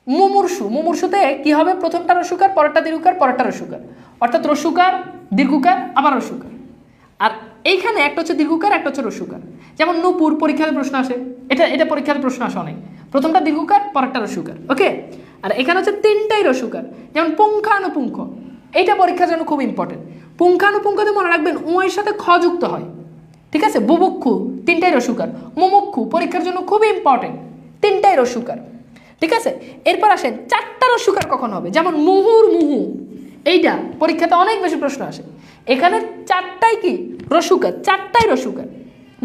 মুমূর্ষু। মুমূর্ষুতে কি হবে, প্রথমটা রস্যুকার পরেরটা দীর্ঘকার পরেরটা রস্যুকার, অর্থাৎ রস্যুকার দীর্ঘকার আবার রস্যুকার। আর এইখানে একটা হচ্ছে দীর্ঘকার, একটা হচ্ছে রস্যুকার। যেমন নূপুর, পরীক্ষাতে প্রশ্ন আসে, এটা পরীক্ষাতে প্রশ্ন আসে অনেক, প্রথমটা দীর্ঘকার পরেরটা রস্যুকার। ওকে, আর এখানে হচ্ছে তিনটাই রস্যুকার, যেমন পুঙ্খানুপুঙ্খ, এইটা পরীক্ষার জন্য খুব ইম্পর্টেন্ট। পুঙ্খানুপুঙ্খতে মনে রাখবেন উয়ের সাথে খ যুক্ত হয়, ঠিক আছে? বুভুক্ষু, তিনটাই রস্যুকার। মুমুক্ষু, পরীক্ষার জন্য খুব ইম্পর্টেন্ট, তিনটাই রস্যুকার, ঠিক আছে? এরপর আসেন চারটা রস্যুকার কখন হবে, যেমন মুহুর মুহু, এইটা পরীক্ষাতে অনেক বেশি প্রশ্ন আসে। এখানে চারটাই কি রস্যুকার, চারটাই রস্যুকার,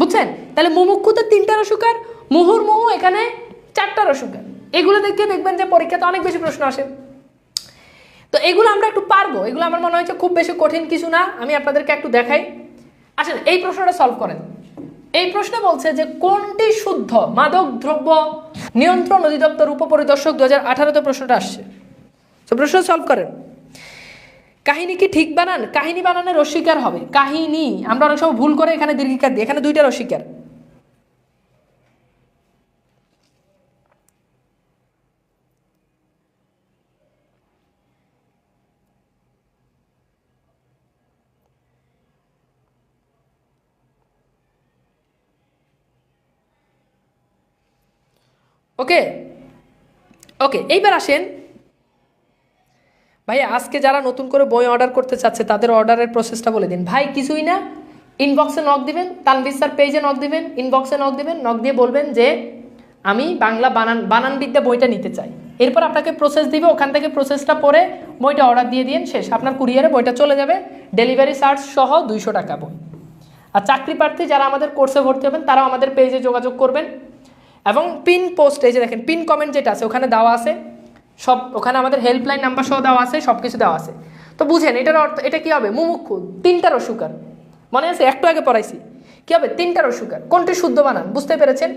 বুঝছেন? তাহলে মুমুক্ষুতে তিনটা রস্যুকার, মুহুর মুহু এখানে চারটা রস্যুকার। এগুলো দেখে দেখবেন যে পরীক্ষাতে অনেক বেশি প্রশ্ন আসে। তো এগুলো আমরা একটু পারবো, এগুলো আমার মনে হচ্ছে খুব বেশি কঠিন কিছু না, আমি আপনাদেরকে একটু দেখাই। আসেন এই প্রশ্নটা সলভ করেন। এই প্রশ্নে বলছে যে কোনটি শুদ্ধ মাদক দ্রব্য নিয়ন্ত্রণ অধিদপ্তর উপপরিদর্শক 2018-তে প্রশ্নটা আসছে। তো প্রশ্ন সলভ করেন। কাহিনী কি ঠিক বানান, কাহিনী বানানে রস্বীকার হবে। কাহিনী আমরা অনেক সময় ভুল করে এখানে দীর্ঘিকার দিই, এখানে দুইটা রস্বীকার। ওকে ওকে, এইবার আসেন ভাই আজকে যারা নতুন করে বই অর্ডার করতে চাচ্ছে তাদের অর্ডারের প্রসেসটা বলে দিন। ভাই কিছুই না, ইনবক্সে নক দিবেন, তানভীর স্যার পেজে নক দিবেন, ইনবক্সে নক দিবেন, নক দিয়ে বলবেন যে আমি বাংলা বানানবিদ্যা বইটা নিতে চাই। এরপর আপনাকে প্রসেস দিবে, ওখান থেকে প্রসেসটা পড়ে বইটা অর্ডার দিয়ে দিন, শেষ। আপনার কুরিয়ারে বইটা চলে যাবে, ডেলিভারি চার্জ সহ 200 টাকা বই। আর চাকরি প্রার্থী যারা আমাদের কোর্সে ভর্তি হবেন তারাও আমাদের পেজে যোগাযোগ করবেন। এবং পিন পোস্ট, এই যে দেখেন পিন কমেন্ট যেটা আছে ওখানে দেওয়া আছে সব, ওখানে আমাদের হেল্পলাইন নাম্বার সহ দেওয়া আছে, সব কিছু দেওয়া আছে। তো বুঝেন এটার অর্থ, এটা কী হবে? মুমুক্ষু, 3টার অস্বীকার, মনে আছে একটু আগে পড়াইছি, কী হবে? 3টার অস্বীকার, কোনটি শুদ্ধ বানান বুঝতে পেরেছেন?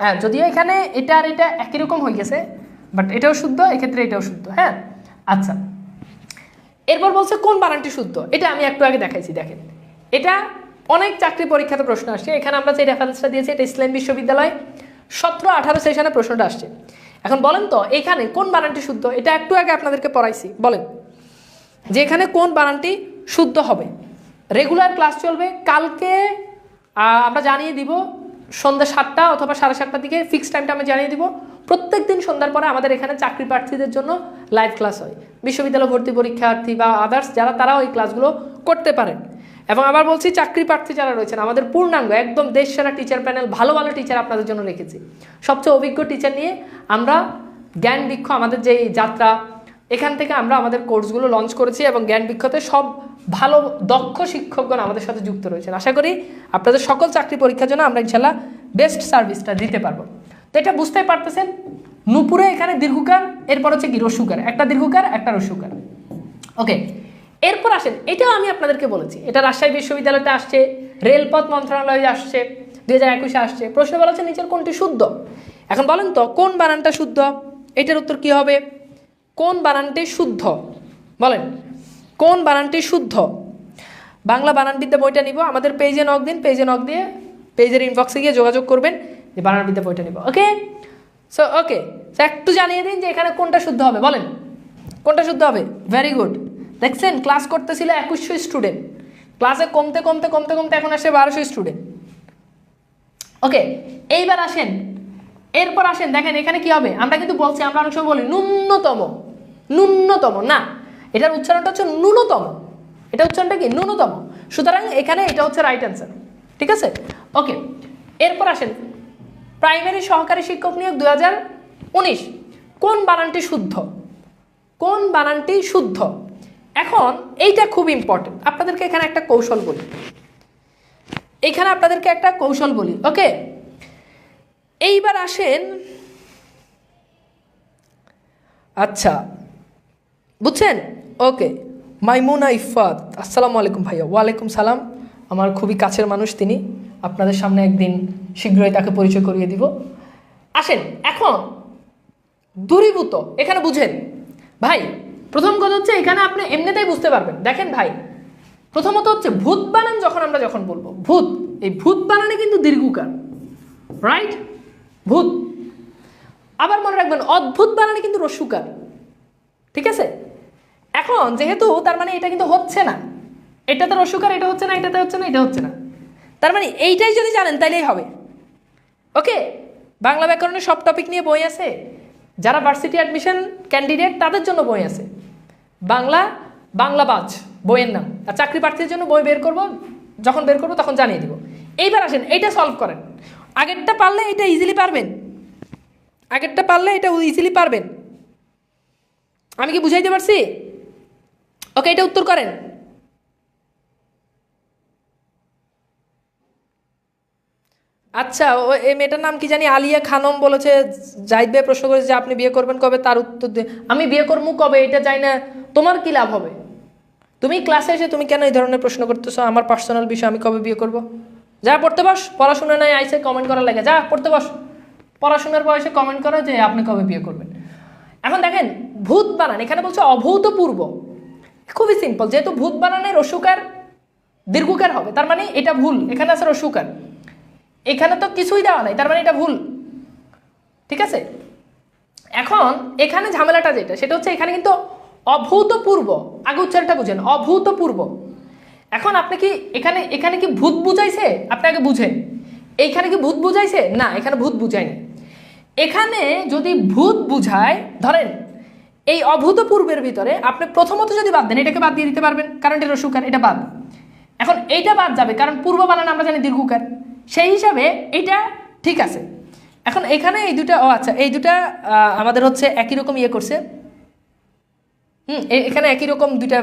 হ্যাঁ, যদিও এখানে এটা আর এটা একই রকম হয়ে গেছে, বাট এটাও শুদ্ধ, এক্ষেত্রে এটাও শুদ্ধ। হ্যাঁ, আচ্ছা, এরপর বলছে কোন বানানটি শুদ্ধ, এটা আমি একটু আগে দেখাইছি। দেখেন এটা অনেক চাকরি পরীক্ষাতে প্রশ্ন আসছে। এখানে আমরা যে রেফারেন্সটা দিয়েছি এটা ইসলাম বিশ্ববিদ্যালয় 17-18 সেশনে প্রশ্নটা আসছে। এখন বলেন তো এখানে কোন বানানটি শুদ্ধ, এটা একটু আগে আপনাদেরকে পড়াইছি। বলেন যে এখানে কোন বানানটি শুদ্ধ হবে। রেগুলার ক্লাস চলবে, কালকে আমরা জানিয়ে দিব সন্ধ্যা 7টা অথবা 7:30টার দিকে, ফিক্স টাইমটা আমি জানিয়ে দিব। প্রত্যেক দিন সন্ধ্যার পরে আমাদের এখানে চাকরি প্রার্থীদের জন্য লাইভ ক্লাস হয়। বিশ্ববিদ্যালয় ভর্তি পরীক্ষার্থী বা আদার্স যারা, তারাও এই ক্লাসগুলো করতে পারেন। এবং আবার বলছি চাকরি প্রার্থী যারা রয়েছেন, আমাদের পূর্ণাঙ্গ একদম দেশ সেরা টিচার প্যানেল, ভালো ভালো টিচার আপনাদের জন্য রেখেছি। সবচেয়ে অভিজ্ঞ টিচার নিয়ে আমরা জ্ঞান বৃক্ষ, আমাদের যে যাত্রা, এখান থেকে আমরা আমাদের কোর্সগুলো লঞ্চ করেছি এবং জ্ঞান বৃক্ষতে সব ভালো দক্ষ শিক্ষকগণ আমাদের সাথে যুক্ত রয়েছেন। আশা করি আপনাদের সকল চাকরি পরীক্ষার জন্য আমরা ইনশাল্লাহ বেস্ট সার্ভিসটা দিতে পারবো। তো এটা বুঝতেই পারতেছেন, নুপুরে এখানে দীর্ঘকার, এরপর হচ্ছে কি রস্যুকার, একটা দীর্ঘকার একটা রস্যুকার। ওকে, এরপর আসেন, এটাও আমি আপনাদেরকে বলেছি, এটা রাজশাহী বিশ্ববিদ্যালয়তে আসছে, রেলপথ মন্ত্রণালয়ে আসছে, 2021-এ আসছে। প্রশ্ন বলা হচ্ছে নিচের কোনটি শুদ্ধ। এখন বলেন তো কোন বানানটা শুদ্ধ, এটার উত্তর কি হবে? কোন বানানটি শুদ্ধ বলেন, কোন বানানটি শুদ্ধ? বাংলা বানানবিদ্যা বইটা নিব, আমাদের পেজে নক দিন, পেজে নক দিয়ে পেজের ইনবক্সে গিয়ে যোগাযোগ করবেন যে বানানবিদ্যা বইটা নিব। ওকে, সো ওকে, একটু জানিয়ে দিন যে এখানে কোনটা শুদ্ধ হবে, বলেন কোনটা শুদ্ধ হবে। ভেরি গুড, দেখছেন ক্লাস করতেছিল 2100 স্টুডেন্ট, ক্লাসে কমতে কমতে কমতে কমতে এখন আসে 1200 স্টুডেন্ট। ওকে, এইবার আসেন, এরপর আসেন, দেখেন এখানে কি হবে। আমরা কিন্তু বলছি, আমরা অনেক সময় বলি ন্যূনতম, ন্যূনতম না, এটার উচ্চারণটা হচ্ছে ন্যূনতম, এটা উচ্চারণটা কি ন্যূনতম। সুতরাং এখানে এটা হচ্ছে রাইট অ্যান্সার, ঠিক আছে। ওকে, এরপর আসেন প্রাইমারি সহকারী শিক্ষক নিয়োগ 2019, কোন বানানটি শুদ্ধ, কোন বানানটি শুদ্ধ। এখন এইটা খুব ইম্পর্টেন্ট, আপনাদেরকে এখানে একটা কৌশল বলি, এখানে আপনাদেরকে একটা কৌশল বলি। ওকে, এইবার আসেন, আচ্ছা বুঝছেন। ওকে, মাইমুনা ইফাত, আসসালামু আলাইকুম ভাইয়া। ওয়ালাইকুম সালাম, আমার খুবই কাছের মানুষ তিনি, আপনাদের সামনে একদিন শীঘ্রই তাকে পরিচয় করিয়ে দিব। আসেন এখন দূরীভূত, এখানে বুঝেন ভাই। প্রথম কথা হচ্ছে এখানে আপনি এমনিতেই বুঝতে পারবেন। দেখেন ভাই, প্রথমত হচ্ছে ভূত বানান, আমরা যখন বলবো ভূত, এই ভূত বানানে কিন্তু দীর্ঘকার, রাইট, ভূত। আবার মনে রাখবেন অদ্ভুত বানানে কিন্তু রস্যুকার, ঠিক আছে। এখন যেহেতু তার মানে এটা কিন্তু হচ্ছে না, এটাতে রস্যুকার, এটা হচ্ছে না, এটাতে হচ্ছে না, এটা হচ্ছে না, তার মানে এইটাই যদি জানেন তাইলেই হবে। ওকে, বাংলা ব্যাকরণের সব টপিক নিয়ে বই আছে, যারা ভার্সিটি অ্যাডমিশন ক্যান্ডিডেট তাদের জন্য বই আছে, বাংলা বাজ বইয়ের নাম। আর চাকরি প্রার্থীদের জন্য বই বের করব, যখন বের করবো তখন জানিয়ে দিব। এইবার আসেন এইটা সলভ করেন, আগেরটা পারলে এটা ইজিলি পারবেন, আগেরটা পারলে এটা ইজিলি পারবেন। আমি কি বুঝাইতে পারছি? ওকে, এটা উত্তর করেন। আচ্ছা, এই মেয়েটার নাম কি জানি, আলিয়া খানম বলেছে, জাহিদ ভাই প্রশ্ন করেছে যে আপনি বিয়ে করবেন কবে, তার উত্তর দিয়ে আমি বিয়ে করবো কবে এটা চাই না, তোমার কি লাভ হবে? তুমি ক্লাসে এসে তুমি কেন এই ধরনের প্রশ্ন করতেছো? আমার পার্সোনাল বিষয়, আমি কবে বিয়ে করব? যা পড়তে বস, পড়াশোনা নাই আইসে কমেন্ট করার লাগে, যা পড়তে বস, পড়াশোনার বয়সে কমেন্ট করো যে আপনি কবে বিয়ে করবেন। এখন দেখেন ভূত বানান, এখানে বলছে অভূতপূর্ব, খুবই সিম্পল, যেহেতু ভূত বানানে রস্যুকার দীর্ঘকার হবে, তার মানে এটা ভুল, এখানে আছে রস্যুকার, এখানে তো কিছুই দেওয়া নাই, তার মানে এটা ভুল, ঠিক আছে। এখন এখানে ঝামেলাটা যেটা, সেটা হচ্ছে এখানে কিন্তু অভূতপূর্ব, আগে উচ্চারণটা বুঝেন, অভূতপূর্ব। এখন আপনি কি এখানে কি ভূত বুঝাইছে? আপনি আগে বুঝেন, এইখানে কি ভূত বুঝাইছে? না, এখানে ভূত বুঝায়নি। এখানে যদি ভূত বুঝায়, ধরেন এই অভূতপূর্বের ভিতরে আপনি প্রথমত যদি বাদ দেন, এটাকে বাদ দিয়ে দিতে পারবেন কারণ এটা রস্যকার, এটা বাদ। এখন এইটা বাদ যাবে কারণ পূর্ব বানান আমরা জানি দীর্ঘকার, সেই হিসাবে এটা ঠিক আছে। এখন এখানে এই দুটা, ও আচ্ছা, এই দুটা আমাদের হচ্ছে একই রকম ইয়ে করছে, এখানে একই রকম দুইটা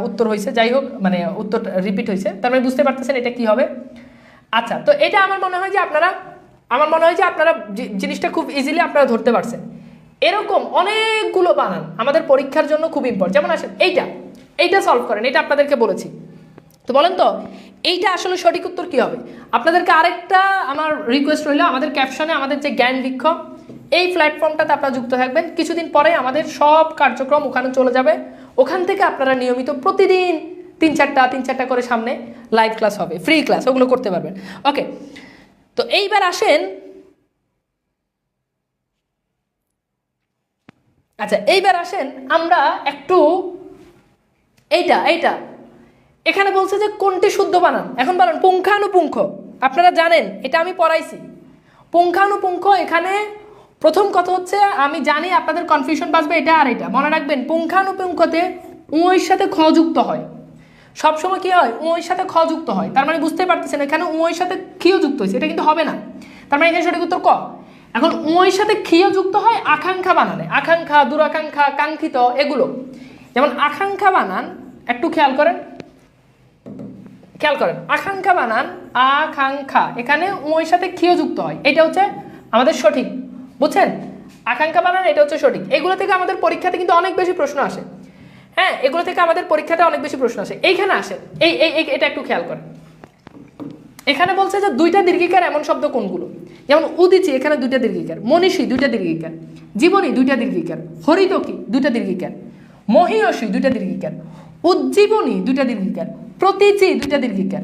উত্তর হয়েছে, যাই হোক মানে উত্তর রিপিট হয়েছে, তার মানে বুঝতে পারতেছেন এটা কি হবে। আচ্ছা, তো এটা আমার মনে হয় যে আপনারা জিনিসটা খুব ইজিলি আপনারা ধরতে পারছেন। এরকম অনেকগুলো বানান আমাদের পরীক্ষার জন্য খুব ইম্পর্টেন্ট। যেমন আসেন এইটা সলভ করেন, এটা আপনাদেরকে বলেছি। তো বলেন তো এইটা আসলে সঠিক উত্তর কি হবে? আপনাদেরকে আরেকটা আমার রিকোয়েস্ট রইল, আমাদের ক্যাপশনে আমাদের যে জ্ঞান বৃক্ষ এই প্ল্যাটফর্মটাতে আপনারা যুক্ত থাকবেন। কিছুদিন পরে আমাদের সব কার্যক্রম ওখানে চলে যাবে, ওখান থেকে আপনারা নিয়মিত প্রতিদিন তিন চারটা করে সামনে লাইভ ক্লাস হবে, ফ্রি ক্লাস, ওগুলো করতে পারবেন। ওকে, তো এইবার আসেন, আচ্ছা এইবার আসেন আমরা একটু এইটা এখানে বলছে যে কোনটি শুদ্ধ বানান। এখন বলেন পুঙ্খানুপুঙ্খ, আপনারা জানেন এটা আমি পড়াইছি পুঙ্খানুপুঙ্খ। এখানে প্রথম কথা হচ্ছে, আমি জানি আপনাদের কনফিউশন বাঁচবে, এটা আর এটা মনে রাখবেন, পুঙ্খানুপুঙ্খতে উঁয়ের সাথে খ যুক্ত হয়। সবসময় কি হয়? উঁয়ের সাথে খ যুক্ত হয়। তার মানে বুঝতে পারতেছেন এখানে উঁয়ের সাথে খিও যুক্ত হয়েছে, এটা কিন্তু হবে না। তার মানে এখানে সঠিক উত্তর ক। এখন উঁয়ের সাথে খিও যুক্ত হয় আকাঙ্ক্ষা বানানে, আকাঙ্ক্ষা, দুরাকাঙ্ক্ষা, কাঙ্ক্ষিত, এগুলো। যেমন আকাঙ্ক্ষা বানান, একটু খেয়াল করেন, আকাঙ্ক্ষা বানান, আকাঙ্ক্ষা, এখানে উঁয়ের সাথে খিও যুক্ত হয়, এটা হচ্ছে আমাদের সঠিক, বুঝছেন? আকাঙ্ক্ষা বানান, এটা হচ্ছে সঠিক। এগুলো থেকে আমাদের পরীক্ষাতে কিন্তু অনেক বেশি প্রশ্ন আসে। হ্যাঁ, এগুলো থেকে আমাদের পরীক্ষাতে অনেক বেশি প্রশ্ন আসে। এইখানে আসে এটা একটু খেয়াল করেন। এখানে বলছে যে দুইটা দীর্ঘিকার এমন শব্দ কোনগুলো? যেমন উদিচি, এখানে দুইটা দীর্ঘিকার। মনীষী, দুইটা দীর্ঘিকার। জীবনী, দুইটা দীর্ঘিকার। হরিতকী, দুইটা দীর্ঘিকার। মহীয়সী, দুইটা দীর্ঘিকার। উজ্জীবনী, দুইটা দীর্ঘিকার। প্রতীচী, দুইটা দীর্ঘিকার।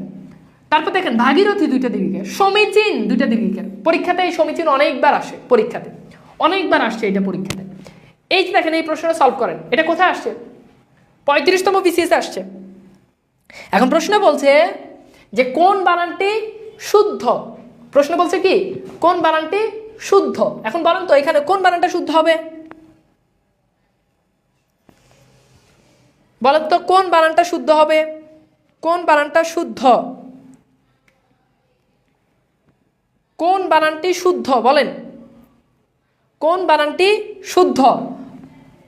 তারপর দেখেন ভাগীরথী, দুইটা দীর্ঘিকার। সমীচীন, দুইটা দীর্ঘিকার। পরীক্ষাতে এই সমীচীন অনেকবার আসে, পরীক্ষাতে অনেকবার আসছে এটা পরীক্ষাতে। এই যে দেখেন, এই প্রশ্নটা সলভ করেন, এটা কোথায় আসছে? 35তম বিসিএস আসছে। এখন প্রশ্ন বলছে যে কোন বানানটি শুদ্ধ। প্রশ্ন বলছে কি কোন বানানটি শুদ্ধ। এখন বলেন তো এখানে কোন বানানটা শুদ্ধ হবে? বলেন তো কোন বানানটা শুদ্ধ হবে? কোন বানানটা শুদ্ধ? কোন বানানটি শুদ্ধ বলেন? কোন বানানটি শুদ্ধ?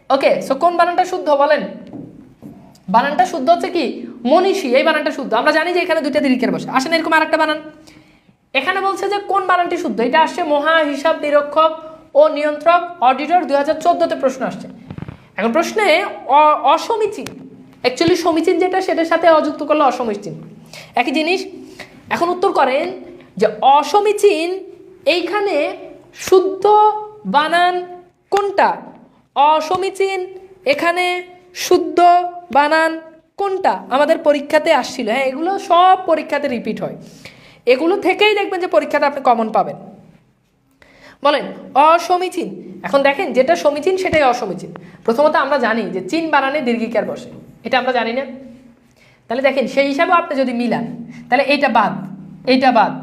ওকে, সো কোন বানানটা শুদ্ধ বলেন? বানানটা শুদ্ধ হচ্ছে কি মনীষী, এই বানানটা শুদ্ধ। আমরা জানি যে এখানে দুইটা দীর্ঘের বসে। আসেন এরকম আরেকটা বানান। এখানে বলছে যে কোন বানানটি শুদ্ধ, এটা আসছে মহা, হিসাব, নিরীক্ষক ও নিয়ন্ত্রক, অডিটর, 2014তে প্রশ্ন আসছে। এখন প্রশ্নে অসমীচীন, অ্যাকচুয়ালি সমীচীন যেটা সেটার সাথে অযুক্ত করলে অসমীচীন, একই জিনিস। এখন উত্তর করেন যে অসমীচীন এইখানে শুদ্ধ বানান কোনটা? অসমীচীন এখানে শুদ্ধ বানান কোনটা? আমাদের পরীক্ষাতে আসছিল। হ্যাঁ, এগুলো সব পরীক্ষাতে রিপিট হয়, এগুলো থেকেই দেখবেন যে পরীক্ষাতে আপনি কমন পাবেন। বলেন অসমীচীন। এখন দেখেন যেটা সমীচীন সেটাই অসমীচীন। প্রথমত আমরা জানি যে চিন বানানে দীর্ঘিকার বসে, এটা আমরা জানি না। তাহলে দেখেন সেই হিসাবে আপনি যদি মিলান, তাহলে এইটা বাদ, এইটা বাদ,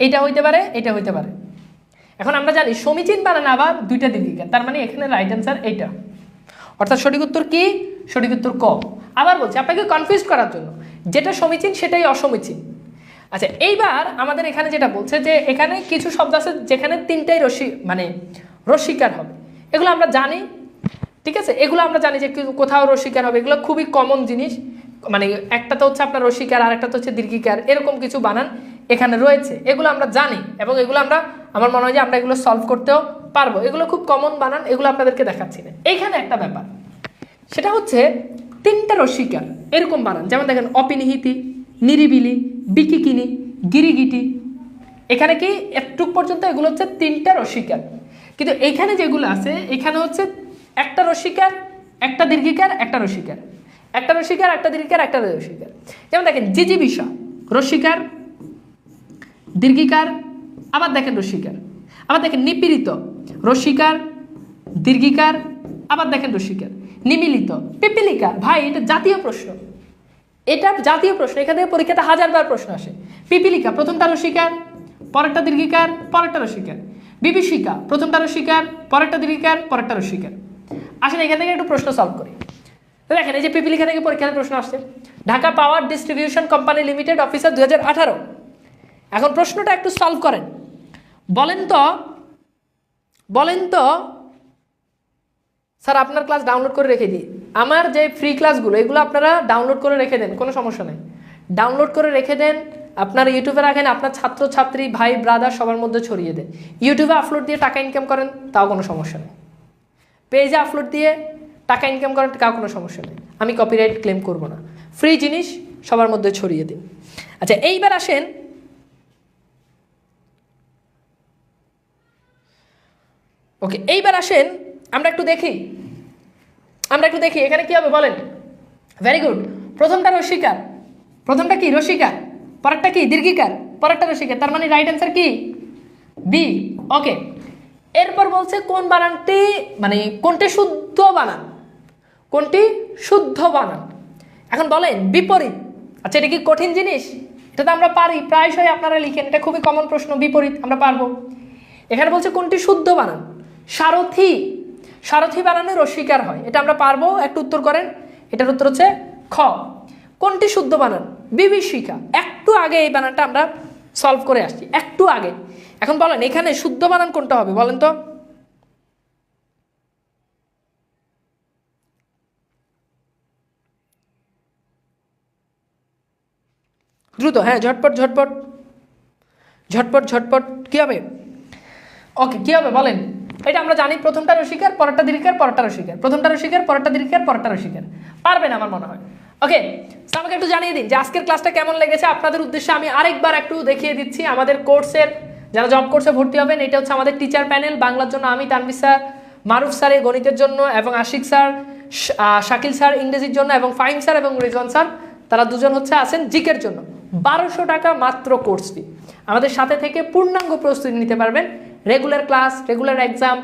এইটা হইতে পারে, এটা হইতে পারে। এখন আমরা জানি সমীচীন বানান আবার দুইটা দীর্ঘিকার, তার মানে এখানে রাইট অ্যান্সার এইটা। অর্থাৎ সঠিক উত্তর কি? সঠিক উত্তর ক। আবার বলছি আপনাকে কনফিউজ করার জন্য, যেটা সমীচীন সেটাই অসমীচীন। আচ্ছা, এইবার আমাদের এখানে যেটা বলছে যে এখানে কিছু শব্দ আছে যেখানে তিনটাই রস্বীকার হবে, এগুলো আমরা জানি, ঠিক আছে? এগুলো আমরা জানি যে কোথাও রস্বীকার হবে, এগুলো খুবই কমন জিনিস। মানে একটা তো হচ্ছে আপনার রস্বীকার, আর একটা তো হচ্ছে দীর্ঘিকার, এরকম কিছু বানান এখানে রয়েছে, এগুলো আমরা জানি এবং এগুলো আমরা, আমার মনে হয় যে আমরা এগুলো সলভ করতেও পারবো। এগুলো খুব কমন বানান, এগুলো আপনাদেরকে দেখাচ্ছি না। এইখানে একটা ব্যাপার, সেটা হচ্ছে তিনটা রস্বীকার এরকম বানান। যেমন দেখেন অপিনিহিতি, নিরিবিলি, বিকিকিনি, গিরিগিটি, এখানে কি একটুক পর্যন্ত এগুলো হচ্ছে তিনটা রস্বীকার। কিন্তু এইখানে যেগুলো আছে এখানে হচ্ছে একটা রস্বীকার, একটা দীর্ঘিকার, একটা রস্বীকার, একটা রস্বীকার, একটা দীর্ঘিকার, একটা রস্বীকার। যেমন দেখেন জিজিবিষা, রস্বীকার, দীর্ঘিকার, আবার দেখেন রস্বীকার। আবার দেখেন নিপীড়িত, রস্বীকার, দীর্ঘিকার, আবার দেখেন রস্বীকার। নিমিলিত, পিপিলিকা, ভাই এটা জাতীয় প্রশ্ন, এটা জাতীয় প্রশ্ন, এখান থেকে পরীক্ষাতে 1000বার প্রশ্ন আসে। পিপিলিকা প্রথমটা রস্বীকার, পরেরটা দীর্ঘিকার, পরেরটা রস্বীকার। বিভীষিকা প্রথমটা রস্বীকার, পরেরটা দীর্ঘিকার, পরেরটা রস্বীকার। আসেন এখান থেকে একটু প্রশ্ন সলভ করি। তো দেখেন এই যে পিপিলিকা থেকে পরীক্ষার প্রশ্ন আসছে, Dhaka power distribution company limited officer 2018। এখন প্রশ্নটা একটু সলভ করেন। বলেন তো স্যার আপনার ক্লাস ডাউনলোড করে রেখে দিই। আমার যে ফ্রি ক্লাসগুলো এগুলো আপনারা ডাউনলোড করে রেখে দেন, কোনো সমস্যা নেই। ডাউনলোড করে রেখে দেন, আপনার ইউটিউবে রাখেন, আপনার ছাত্রছাত্রী ভাই ব্রাদার সবার মধ্যে ছড়িয়ে দেন। ইউটিউবে আপলোড দিয়ে টাকা ইনকাম করেন, তাও কোনো সমস্যা নেই। পেজে আপলোড দিয়ে টাকা ইনকাম করেন, তাও কোনো সমস্যা নেই। আমি কপিরাইট ক্লেম করব না। ফ্রি জিনিস সবার মধ্যে ছড়িয়ে দিন। আচ্ছা এইবার আসেন, ওকে এইবার আসেন আমরা একটু দেখি এখানে কি হবে বলেন। Very good. প্রথমটা রসিকার, প্রথমটা কি রসিকার, পরেরটা কি দীর্ঘিকার, পরেরটা রসিকার, তার মানে রাইট অ্যান্সার কি বি। ওকে এরপর বলছে কোন বানানটি মানে কোনটি শুদ্ধ বানান, কোনটি শুদ্ধ বানান। এখন বলেন বিপরীত। আচ্ছা এটা কি কঠিন জিনিস? এটা তো আমরা পারি, প্রায়শই আপনারা লিখেন, এটা খুবই কমন প্রশ্ন। বিপরীত আমরা পারবো। এখানে বলছে কোনটি শুদ্ধ বানান, সারথি, সারথি বানানে রসিকার হয়, এটা আমরা পারবো। একটু উত্তর করেন, এটার উত্তর হচ্ছে খ। কোনটি শুদ্ধ বানান, বিভীষিকা। একটু আগে এই বানানটা আমরা সলভ করে আসছি, একটু আগে। এখন বলেন এখানে শুদ্ধ বানান কোনটা হবে বলেন তো। দ্রুত, হ্যাঁ ঝটপট ঝটপট ঝটপট ঝটপট কি হবে? ওকে কি হবে বলেন। এটা আমরা জানি, প্রথমটা রসিকার, পরেরটা দীর্ঘিকার, পরেরটা রসিকার, প্রথমটা রসিকার, পরেরটা দীর্ঘিকার, পরেরটা রসিকার। পারবেন আমার মনে হয়। ওকে আমাকে একটু জানিয়ে দিন যে আজকের ক্লাসটা কেমন লেগেছে। আপনাদের উদ্দেশ্যে আমি আরেকবার একটু দেখিয়ে দিচ্ছি আমাদের কোর্সের যারা জব কোর্সে ভর্তি হবেন। এটা হচ্ছে আমাদের টিচার প্যানেল। বাংলার জন্য আমি তানভীর স্যার, মারুফ স্যার গণিতের জন্য, এবং আশিক স্যার, শাকিল স্যার ইংরেজির জন্য, এবং ফাহিম স্যার এবং রিজওয়ান স্যার, তারা দুজন হচ্ছে আছেন জিকের জন্য। 1200 টাকা মাত্র কোর্স ফি। আমাদের সাথে থেকে পূর্ণাঙ্গ প্রস্তুতি নিতে পারবেন। রেগুলার ক্লাস, রেগুলার এক্সাম,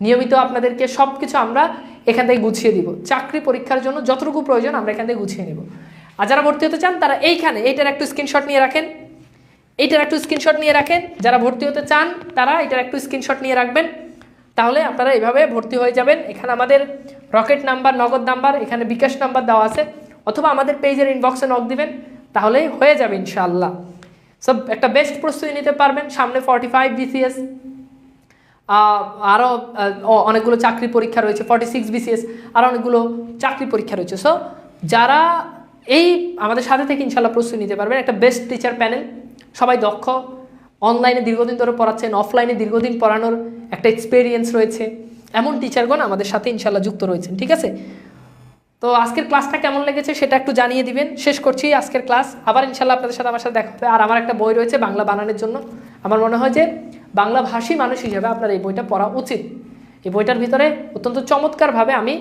নিয়মিত আপনাদেরকে সব কিছু আমরা এখান থেকে গুছিয়ে দিব। চাকরি পরীক্ষার জন্য যতটুকু প্রয়োজন আমরা এখান থেকে গুছিয়ে নিব। আর যারা ভর্তি হতে চান তারা এইটার একটু স্ক্রিনশট নিয়ে রাখেন, যারা ভর্তি হতে চান তারা এটার একটু স্ক্রিনশট নিয়ে রাখবেন। তাহলে আপনারা এইভাবে ভর্তি হয়ে যাবেন। এখানে আমাদের রকেট নাম্বার, নগদ নাম্বার, এখানে বিকাশ নাম্বার দেওয়া আছে, অথবা আমাদের পেজের ইনবক্সে নক দিবেন, তাহলে হয়ে যাবে ইনশাআল্লাহ। সব একটা বেস্ট প্রস্তুতি নিতে পারবেন। সামনে 45 BCS, আরও অনেকগুলো চাকরি পরীক্ষা রয়েছে, 46 BCS, আরও অনেকগুলো চাকরি পরীক্ষা রয়েছে। সো যারা এই আমাদের সাথে থেকে ইনশাআল্লাহ প্রস্তুতি নিতে পারবেন, একটা বেস্ট টিচার প্যানেল, সবাই দক্ষ, অনলাইনে দীর্ঘদিন ধরে পড়াচ্ছেন, অফলাইনে দীর্ঘদিন পড়ানোর একটা এক্সপিরিয়েন্স রয়েছে, এমন টিচারগণ আমাদের সাথে ইনশাআল্লাহ যুক্ত রয়েছেন। ঠিক আছে, তো আজকের ক্লাসটা কেমন লেগেছে সেটা একটু জানিয়ে দিবেন। শেষ করছি আজকের ক্লাস, আবার ইনশাআল্লাহ আপনাদের সাথে আমার সাথে দেখা হবে। আর আমার একটা বই রয়েছে বাংলা বানানের জন্য। আমার মনে হয় যে বাংলা ভাষী মানুষ হিসেবে আপনার এই বইটা পড়া উচিত। এই বইটার ভিতরে অত্যন্ত চমৎকারভাবে আমি,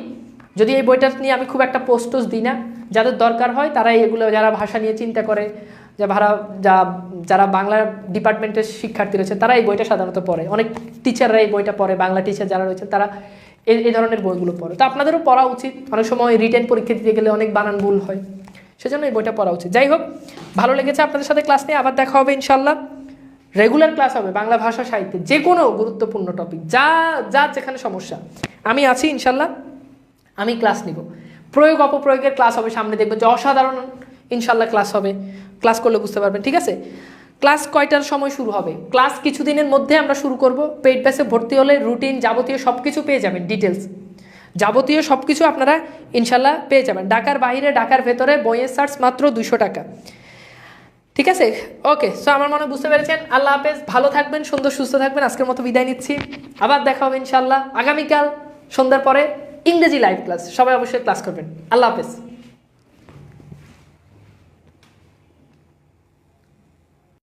যদি এই বইটা নিয়ে আমি খুব একটা পোস্টস দিই না, যাদের দরকার হয় তারা এগুলো, যারা ভাষা নিয়ে চিন্তা করে, যারা বাংলা ডিপার্টমেন্টের শিক্ষার্থী রয়েছে তারা এই বইটা সাধারণত পড়ে। অনেক টিচাররা এই বইটা পড়ে, বাংলা টিচার যারা রয়েছে তারা এই ধরনের বইগুলো পড়ে। তো আপনাদেরও পড়া উচিত। অনেক সময় রিটেন পরীক্ষা দিতে গেলে অনেক বানান ভুল হয়, সেজন্য এই বইটা পড়া উচিত। যাই হোক, ভালো লেগেছে আপনাদের সাথে ক্লাস নিয়ে। আবার দেখা হবে ইনশাআল্লাহ। রেগুলার ক্লাস হবে বাংলা ভাষা সাহিত্যে, যে কোনো গুরুত্বপূর্ণ টপিক, যা যেখানে সমস্যা আমি আছি ইনশাআল্লাহ, আমি ক্লাস নিব। প্রয়োগ অপপ্রয়োগের ক্লাস হবে সামনে, দেখবেন যে অসাধারণ ইনশাআল্লাহ ক্লাস হবে। ক্লাস করলে বুঝতে পারবেন। ঠিক আছে, ক্লাস কয়টার সময় শুরু হবে? ক্লাস কিছুদিনের মধ্যে আমরা শুরু করব। পেইড ব্যাচে ভর্তি হলে রুটিন যাবতীয় সব কিছু পেয়ে যাবেন, ডিটেলস যাবতীয় সব কিছু আপনারা ইনশাআল্লাহ পেয়ে যাবেন। ঢাকার বাইরে, ঢাকার ভেতরে বইয়ের চার্জ মাত্র 200 টাকা। ঠিক আছে, ওকে। সো আমার মনে বুঝতে পেরেছেন। আল্লাহ হাফেজ, ভালো থাকবেন, সুন্দর সুস্থ থাকবেন। আজকের মতো বিদায় নিচ্ছি, আবার দেখা হবে ইনশাআল্লাহ আগামীকাল সন্ধ্যার পরে ইংরেজি লাইভ ক্লাস। সবাই অবশ্যই ক্লাস করবেন। আল্লাহ হাফেজ।